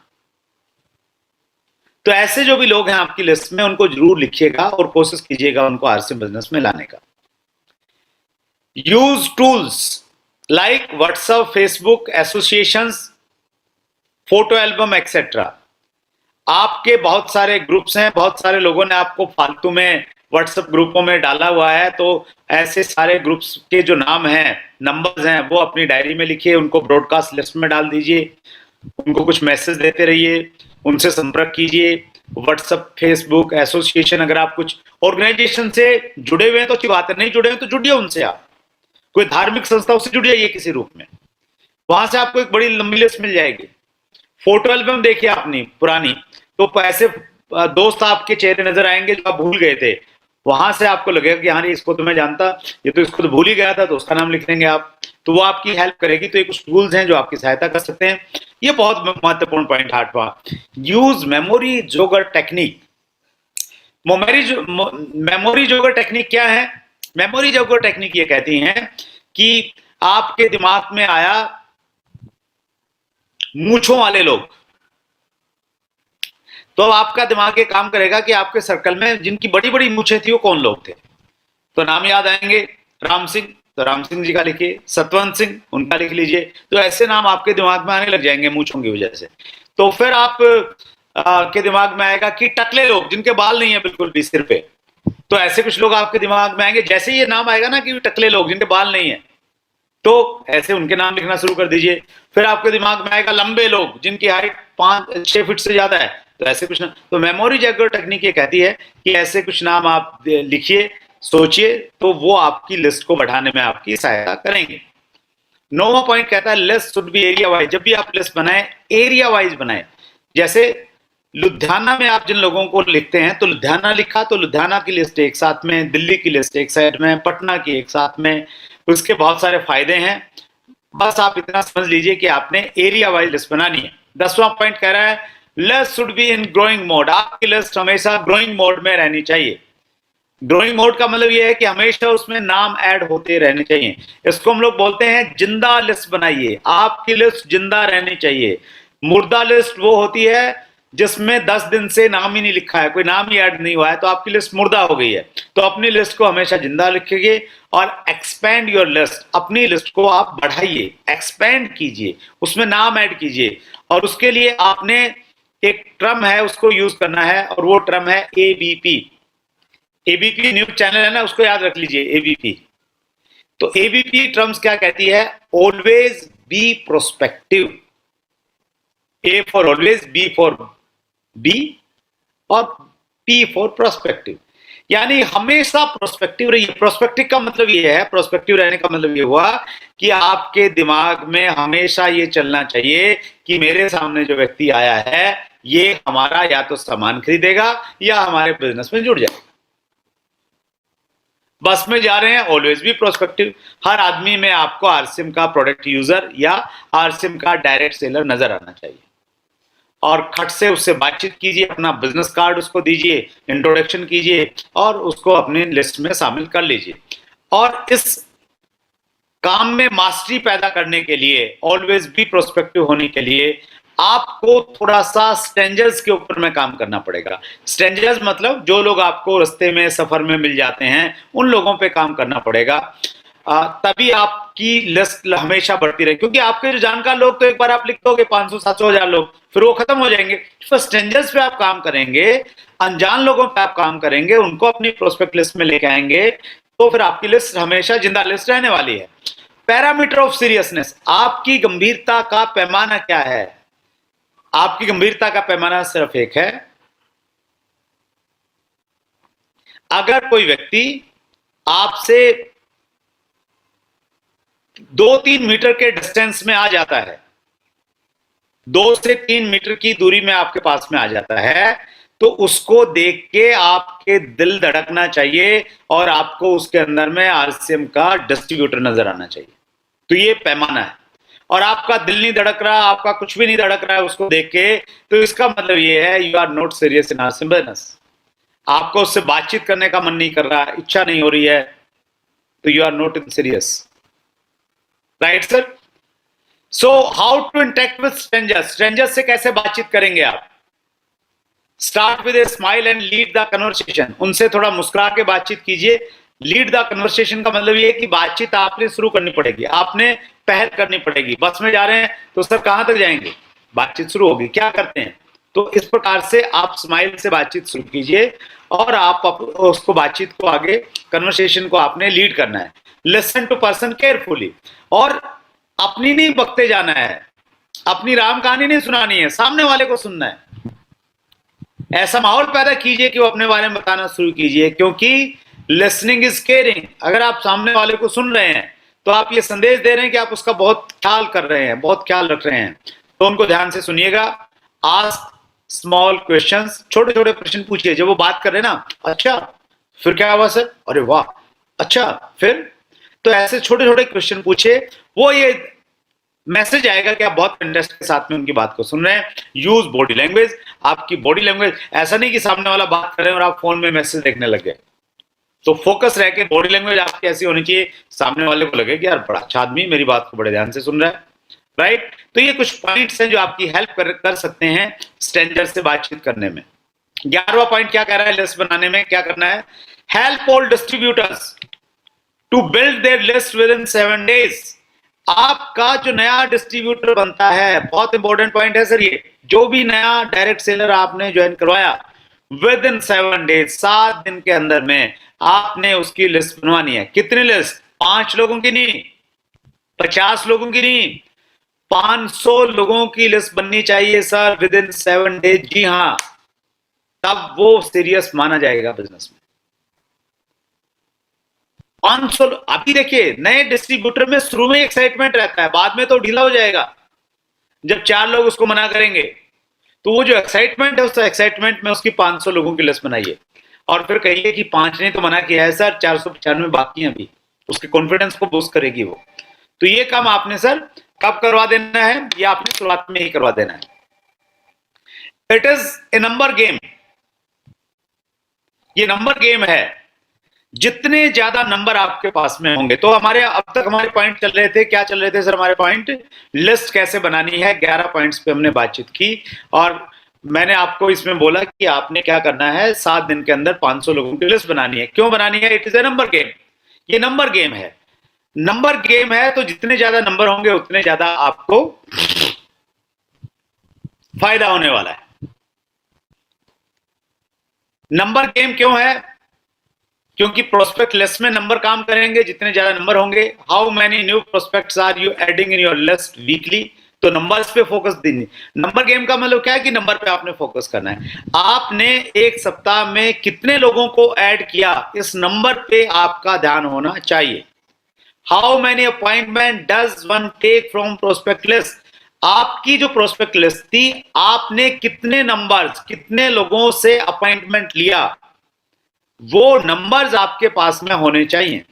तो ऐसे जो भी लोग हैं आपकी लिस्ट में, उनको जरूर लिखिएगा और कोशिश कीजिएगा उनको आरसी बिजनेस में लाने का। Use tools like WhatsApp, Facebook, associations, photo album etcetera. आपके बहुत सारे ग्रुप्स हैं, बहुत सारे लोगों ने आपको फालतू में व्हाट्सएप ग्रुपों में डाला हुआ है, तो ऐसे सारे ग्रुप्स के जो नाम हैं, नंबर्स हैं, वो अपनी डायरी में लिखिए, उनको ब्रॉडकास्ट लिस्ट में डाल दीजिए, उनको कुछ मैसेज देते रहिए, उनसे संपर्क कीजिए। व्हाट्सएप, फेसबुक, एसोसिएशन, अगर आप कुछ ऑर्गेनाइजेशन से जुड़े हुए हैं तो अच्छी बात है, नहीं जुड़े हैं तो जुड़िए उनसे, आप कोई धार्मिक संस्थाओं से जुड़ जाइए किसी रूप में, वहां से आपको एक बड़ी लंबी लिस्ट मिल जाएगी। फोटो एल्बम देखिए अपनी पुरानी, तो ऐसे दोस्त आपके चेहरे नजर आएंगे जो आप भूल गए थे, वहां से आपको लगेगा कि हाँ इसको तो मैं जानता, ये तो इसको तो भूल ही गया था, तो उसका नाम लिख देंगे आप, तो वो आपकी हेल्प करेगी। तो ये कुछ टूल्स हैं जो आपकी सहायता कर सकते हैं। ये बहुत महत्वपूर्ण पॉइंट 8वां, यूज मेमोरी जोगर टेक्निक। मेमोरी जोगर टेक्निक क्या है? मेमोरी जोगर टेक्निक ये कहती है कि आपके दिमाग में आया मूंछों वाले लोग, तो अब आपका दिमाग ये काम करेगा कि आपके सर्कल में जिनकी बड़ी बड़ी मूछें थी वो कौन लोग थे, तो नाम याद आएंगे। राम सिंह, तो राम सिंह जी का लिखिए, सतवंत सिंह, उनका लिख लीजिए। तो ऐसे नाम आपके दिमाग में आने लग जाएंगे मूछों की वजह से। तो फिर आप के दिमाग में आएगा कि टकले लोग जिनके बाल नहीं है बिल्कुल भी सिर पे, तो ऐसे कुछ लोग आपके दिमाग में आएंगे। जैसे ही ये नाम आएगा ना कि टकले लोग जिनके बाल नहीं है, तो ऐसे उनके नाम लिखना शुरू कर दीजिए। फिर आपके दिमाग में आएगा लंबे लोग जिनकी हाइट 5-6 फीट से ज्यादा है, तो ऐसे कुछ नाम। तो मेमोरी जैगर टेक्निक ये कहती है कि ऐसे कुछ नाम आप लिखिए, सोचिए, तो वो आपकी लिस्ट को बढ़ाने में आपकी सहायता करेंगे। 9वां पॉइंट कहता है list should be area wise. जब भी आप लिस्ट बनाए, एरिया वाइज बनाए। जैसे लुधियाना में आप जिन लोगों को लिखते हैं, तो लुधियाना लिखा तो लुधियाना की लिस्ट एक साथ में, दिल्ली की लिस्ट एक साइड में, पटना की एक साथ में। उसके बहुत सारे फायदे हैं, बस आप इतना समझ लीजिए कि आपने एरिया वाइज लिस्ट बनानी है। 10वां पॉइंट कह रहा है list should be in growing mode. आपकी लिस्ट हमेशा ग्रोइंग मोड में रहनी चाहिए। ग्रोइंग मोड का मतलब यह है कि हमेशा उसमें नाम ऐड होते रहने चाहिए। इसको हम लोग बोलते हैं जिंदा लिस्ट बनाइए। आपकी लिस्ट जिंदा रहनी चाहिए। मुर्दा लिस्ट वो होती है जिसमें 10 दिन से नाम ही नहीं लिखा है, कोई नाम ही ऐड नहीं हुआ है, तो आपकी लिस्ट मुर्दा हो गई है। तो अपनी लिस्ट को हमेशा जिंदा लिखिए और एक्सपेंड योर लिस्ट। अपनी लिस्ट को आप बढ़ाइए, एक्सपेंड कीजिए, उसमें नाम ऐड कीजिए। और उसके लिए आपने एक टर्म है उसको यूज करना है, और वो टर्म है एबीपी। एबीपी न्यूज चैनल है ना, उसको याद रख लीजिए, एबीपी। तो एबीपी टर्म्स क्या कहती है? Always be prospective. A for always, B for B, और पी फॉर प्रोस्पेक्टिव। यानी हमेशा प्रोस्पेक्टिव रहिए। प्रोस्पेक्टिव का मतलब ये है, प्रोस्पेक्टिव रहने का मतलब ये हुआ कि आपके दिमाग में हमेशा ये चलना चाहिए कि मेरे सामने जो व्यक्ति आया है ये हमारा या तो सामान खरीदेगा या हमारे बिजनेस में जुड़ जाएगा। बस में जा रहे हैं, ऑलवेज भी प्रोस्पेक्टिव। हर आदमी में आपको आरसीएम का प्रोडक्ट यूजर या आरसीएम का डायरेक्ट सेलर नजर आना चाहिए, और खट से उससे बातचीत कीजिए, अपना बिजनेस कार्ड उसको दीजिए, इंट्रोडक्शन कीजिए और उसको अपने लिस्ट में शामिल कर लीजिए। और इस काम में मास्टरी पैदा करने के लिए, ऑलवेज भी प्रोस्पेक्टिव होने के लिए, आपको थोड़ा सा स्ट्रेंजर्स के ऊपर में काम करना पड़ेगा। स्ट्रेंजर्स मतलब जो लोग आपको रास्ते में, सफर में मिल जाते हैं, उन लोगों पे काम करना पड़ेगा। तभी आपकी लिस्ट हमेशा बढ़ती रहे, क्योंकि आपके जो जानकार लोग तो एक बार आप लिख दोगे 500, 700, 1000 लोग, फिर वो खत्म हो जाएंगे। तो स्ट्रेंजर्स पे आप काम करेंगे, अनजान लोगों पे आप काम करेंगे, उनको अपनी प्रोस्पेक्ट लिस्ट में लेके आएंगे, तो फिर आपकी लिस्ट हमेशा जिंदा लिस्ट रहने वाली है। पैरामीटर ऑफ सीरियसनेस, आपकी गंभीरता का पैमाना क्या है? आपकी गंभीरता का पैमाना सिर्फ एक है। अगर कोई व्यक्ति आपसे 2-3 मीटर के डिस्टेंस में आ जाता है, 2 से 3 मीटर की दूरी में आपके पास में आ जाता है, तो उसको देख के आपके दिल धड़कना चाहिए और आपको उसके अंदर में आरसीएम का डिस्ट्रीब्यूटर नजर आना चाहिए। तो ये पैमाना है। और आपका दिल नहीं धड़क रहा, आपका कुछ भी नहीं धड़क रहा है उसको देख के, तो इसका मतलब ये है you are not serious in RCM business. आपको उससे बातचीत करने का मन नहीं कर रहा, इच्छा नहीं हो रही है, तो you are not in serious, right sir. So how to interact with strangers, strangers से कैसे बातचीत करेंगे आप? Start with a smile and lead the conversation, उनसे थोड़ा मुस्कुरा के बातचीत कीजिए। लीड द कन्वर्सेशन का मतलब ये है कि बातचीत आपने शुरू करनी पड़ेगी, आपने पहल करनी पड़ेगी। बस में जा रहे हैं तो सर कहां तक जाएंगे, बातचीत शुरू होगी, क्या करते हैं? तो इस प्रकार से आप स्माइल से बातचीत शुरू कीजिए और आप उसको बातचीत को आगे कन्वर्सेशन को आपने लीड करना है। लिसन टू पर्सन केयरफुली, और अपनी नहीं बकते जाना है, अपनी राम कहानी नहीं सुनानी है, सामने वाले को सुनना है। ऐसा माहौल पैदा कीजिए कि वो अपने बारे में बताना शुरू कीजिए, क्योंकि लिसनिंग इज केयरिंग। अगर आप सामने वाले को सुन रहे हैं तो आप ये संदेश दे रहे हैं कि आप उसका बहुत ख्याल कर रहे हैं, बहुत ख्याल रख रहे हैं। तो उनको ध्यान से सुनिएगा। आस्क स्मॉल क्वेश्चंस, छोटे छोटे प्रश्न पूछिए। जब वो बात कर रहे हैं ना, अच्छा फिर क्या हुआ सर, अरे वाह, अच्छा फिर, तो ऐसे छोटे छोटे क्वेश्चन पूछे, वो ये मैसेज आएगा कि आप बहुत इंटरेस्ट के साथ में उनकी बात को सुन रहे हैं। यूज बॉडी लैंग्वेज, आपकी बॉडी लैंग्वेज, ऐसा नहीं कि सामने वाला बात कर रहे हैं और आप फोन में मैसेज देखने लग गए। तो फोकस रह के बॉडी लैंग्वेज आपकी ऐसी होनी चाहिए, सामने वाले को लगे कि यार बड़ा अच्छा आदमी मेरी बात को बड़े ध्यान से सुन रहा है, राइट। तो ये कुछ पॉइंट्स हैं जो आपकी हेल्प कर सकते हैं स्ट्रेंजर से बातचीत करने में। 11वां पॉइंट क्या कह रहा है लिस्ट बनाने में, क्या करना है? Help all distributors to build their list within 7 days। आपका जो नया डिस्ट्रीब्यूटर बनता है, बहुत इंपॉर्टेंट पॉइंट है सर ये, जो भी नया डायरेक्ट सेलर आपने ज्वाइन करवाया, विद इन 7 days, 7 दिन के अंदर में आपने उसकी लिस्ट बनवानी है। कितनी लिस्ट? 5 लोगों की नहीं, 50 लोगों की नहीं, 500 लोगों की लिस्ट बननी चाहिए सर विद इन 7 days। जी हां, तब वो सीरियस माना जाएगा बिजनेस में। 500। अभी देखिए नए डिस्ट्रीब्यूटर में शुरू में एक्साइटमेंट रहता है, बाद में तो ढीला हो जाएगा जब 4 लोग उसको मना करेंगे। तो वो जो एक्साइटमेंट है, उस एक्साइटमेंट में उसकी 500 लोगों की लिस्ट बनाइए और फिर कहिए कि 5 ने तो मना किया है सर, 495 बाकी हैं अभी। उसके कॉन्फिडेंस को बूस्ट करेगी वो। तो ये काम आपने सर कब करवा देना है? ये आपने शुरुआत में ही करवा देना है। It is a number game, ये नंबर गेम है। जितने ज्यादा नंबर आपके पास में होंगे, तो हमारे अब तक हमारे पॉइंट चल रहे थे, क्या चल रहे थे सर हमारे पॉइंट? लिस्ट कैसे बनानी है, 11 पॉइंट्स पे हमने बातचीत की। और मैंने आपको इसमें बोला कि आपने क्या करना है, 7 दिन के अंदर 500 लोगों की लिस्ट बनानी है। क्यों बनानी है? It is a number game. ये नंबर गेम है, नंबर गेम है, तो जितने ज्यादा नंबर होंगे उतने ज्यादा आपको फायदा होने वाला है। नंबर गेम क्यों है? क्योंकि प्रोस्पेक्ट लिस्ट में नंबर काम करेंगे, जितने ज्यादा नंबर होंगे। How many new prospects are you adding in your list weekly? तो नंबर्स पे फोकस दीजिए। नंबर गेम का मतलब क्या है कि नंबर पे आपने फोकस करना है। आपने एक सप्ताह में कितने लोगों को ऐड किया, इस नंबर पे आपका ध्यान होना चाहिए। How many appointment does one take from prospect list? आपकी जो प्रोस्पेक्ट लिस्ट थी, आपने कितने नंबर्स, कितने लोगों से अपॉइंटमेंट लिया, वो नंबर्स आपके पास में होने चाहिए।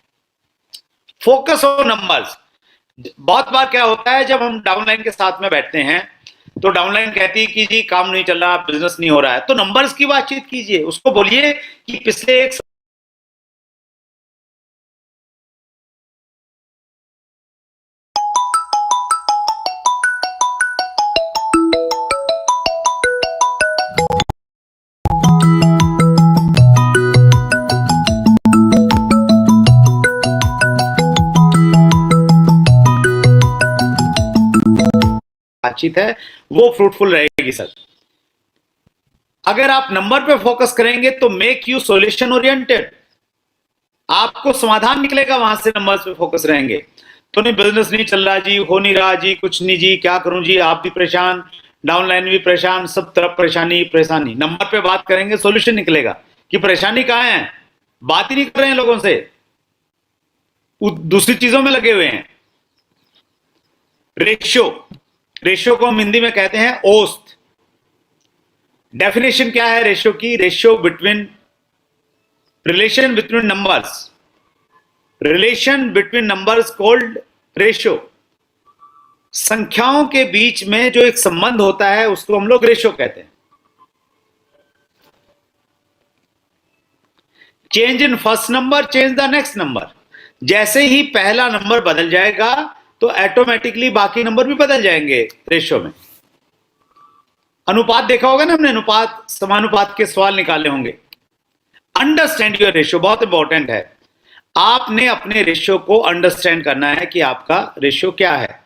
फोकस हो नंबर्स। बहुत बार क्या होता है, जब हम डाउनलाइन के साथ में बैठते हैं तो डाउनलाइन कहती है कि जी काम नहीं चल रहा, बिजनेस नहीं हो रहा है, तो नंबर्स की बातचीत कीजिए। उसको बोलिए कि पिछले एक बातचीत है वो फ्रूटफुल रहेगी सर। अगर आप नंबर पे फोकस करेंगे तो मेक यू सॉल्यूशन ओरिएंटेड, आपको समाधान निकलेगा वहां से। नंबर्स पे फोकस रहेंगे तो नहीं बिजनेस नहीं चल रहा जी, हो नहीं रहा जी, कुछ नहीं जी, क्या करूं जी, आप भी परेशान, डाउनलाइन भी परेशान, सब तरफ परेशानी परेशानी। नंबर पे बात करेंगे, सॉल्यूशन निकलेगा कि परेशानी कहां है। बात ही नहीं कर रहे हैं लोगों से, दूसरी चीजों में लगे हुए हैं। रेशियो, रेशियो को हम हिंदी में कहते हैं औसत। डेफिनेशन क्या है रेशियो की? Ratio between, relation between numbers, relation between numbers called ratio. संख्याओं के बीच में जो एक संबंध होता है उसको हम लोग रेशियो कहते हैं। Change in first number change the next number. जैसे ही पहला नंबर बदल जाएगा तो ऑटोमेटिकली बाकी नंबर भी बदल जाएंगे रेशियो में। अनुपात देखा होगा ना हमने, अनुपात समानुपात के सवाल निकाले होंगे। अंडरस्टैंड योर रेशियो बहुत इंपॉर्टेंट है। आपने अपने रेशियो को अंडरस्टैंड करना है कि आपका रेशियो क्या है।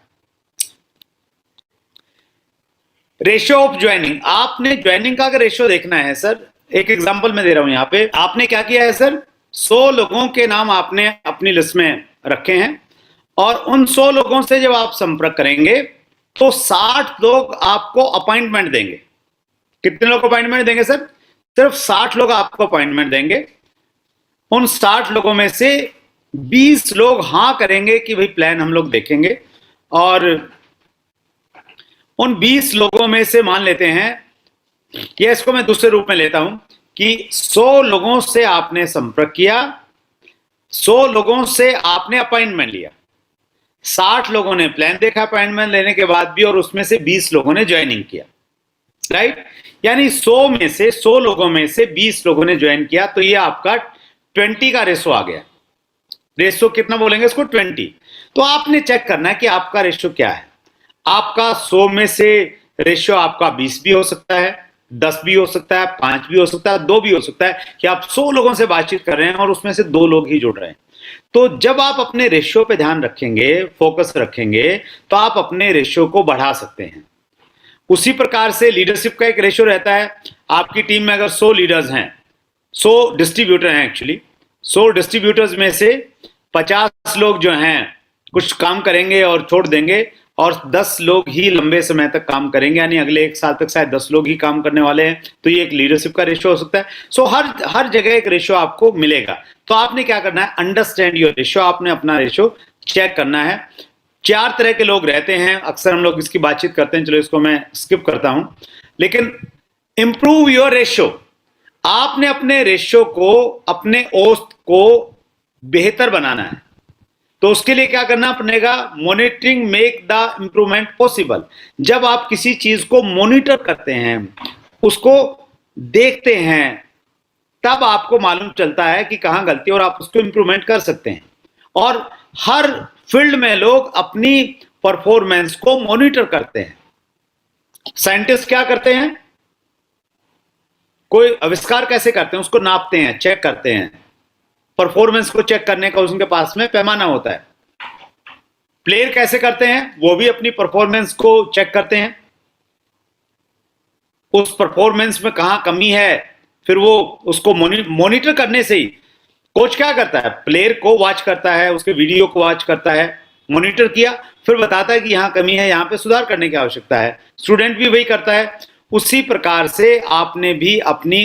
रेशियो ऑफ ज्वाइनिंग, आपने ज्वाइनिंग का अगर रेशियो देखना है सर, एक एग्जांपल मैं दे रहा हूं यहां पे। आपने क्या किया है सर, 100 लोगों के नाम आपने अपनी लिस्ट में रखे हैं और उन 100 लोगों से जब आप संपर्क करेंगे तो 60 लोग आपको अपॉइंटमेंट देंगे। कितने लोग अपॉइंटमेंट देंगे सर? सिर्फ 60 लोग आपको अपॉइंटमेंट देंगे। उन 60 लोगों में से 20 लोग हां करेंगे कि भाई प्लान हम लोग देखेंगे, और उन 20 लोगों में से मान लेते हैं, या इसको मैं दूसरे रूप में लेता हूं कि 100 लोगों से आपने संपर्क किया, 100 लोगों से आपने अपॉइंटमेंट लिया, 60 लोगों ने प्लान देखा अपॉइंटमेंट लेने के बाद भी, और उसमें से 20 लोगों ने ज्वाइनिंग किया, राइट। यानी 100 में से 100 लोगों में से 20 लोगों ने ज्वाइन किया, तो ये आपका 20 का रेशो आ गया। रेशो कितना बोलेंगे इसको? 20। तो आपने चेक करना है कि आपका रेशो क्या है। आपका 100 में से रेशियो आपका 20 भी हो सकता है, 10 भी हो सकता है, 5 भी हो सकता है, 2 भी हो सकता है कि आप 100 लोगों से बातचीत कर रहे हैं और उसमें से 2 लोग ही जुड़ रहे हैं। तो जब आप अपने रेशियो पे ध्यान रखेंगे, फोकस रखेंगे, तो आप अपने रेशियो को बढ़ा सकते हैं। उसी प्रकार से लीडरशिप का एक रेशियो रहता है। आपकी टीम में अगर 100 लीडर्स हैं, 100 डिस्ट्रीब्यूटर हैं, एक्चुअली 100 डिस्ट्रीब्यूटर्स में से 50 लोग जो हैं कुछ काम करेंगे और छोड़ देंगे, और 10 लोग ही लंबे समय तक काम करेंगे, यानी अगले 1 साल तक शायद 10 लोग ही काम करने वाले हैं। तो ये एक लीडरशिप का रेशियो हो सकता है। सो हर जगह एक रेशियो आपको मिलेगा। तो आपने क्या करना है, अंडरस्टैंड योर रेशियो। आपने अपना रेशियो चेक करना है। 4 तरह के लोग रहते हैं, अक्सर हम लोग इसकी बातचीत करते हैं, चलो इसको मैं स्किप करता हूं। लेकिन इंप्रूव योर रेशियो, आपने अपने रेशियो को, अपने औसत को बेहतर बनाना है। तो उसके लिए क्या करना पड़ेगा? Monitoring make the improvement possible. जब आप किसी चीज को मॉनिटर करते हैं, उसको देखते हैं, तब आपको मालूम चलता है कि कहां गलती है और आप उसको इंप्रूवमेंट कर सकते हैं। और हर फील्ड में लोग अपनी परफॉर्मेंस को मॉनिटर करते हैं। साइंटिस्ट क्या करते हैं? कोई आविष्कार कैसे करते हैं? उसको नापते हैं, चेक करते हैं। परफॉर्मेंस को चेक करने का उनके पास में पैमाना होता है। प्लेयर कैसे करते हैं? वो भी अपनी परफॉर्मेंस को चेक करते हैं, उस परफॉर्मेंस में कहां कमी है, फिर वो उसको मॉनिटर करने से ही कोच क्या करता है, प्लेयर को वॉच करता है, उसके वीडियो को वॉच करता है, मॉनिटर किया, फिर बताता है कि यहां कमी है, यहां पे सुधार करने की आवश्यकता है। स्टूडेंट भी वही करता है। उसी प्रकार से आपने भी अपनी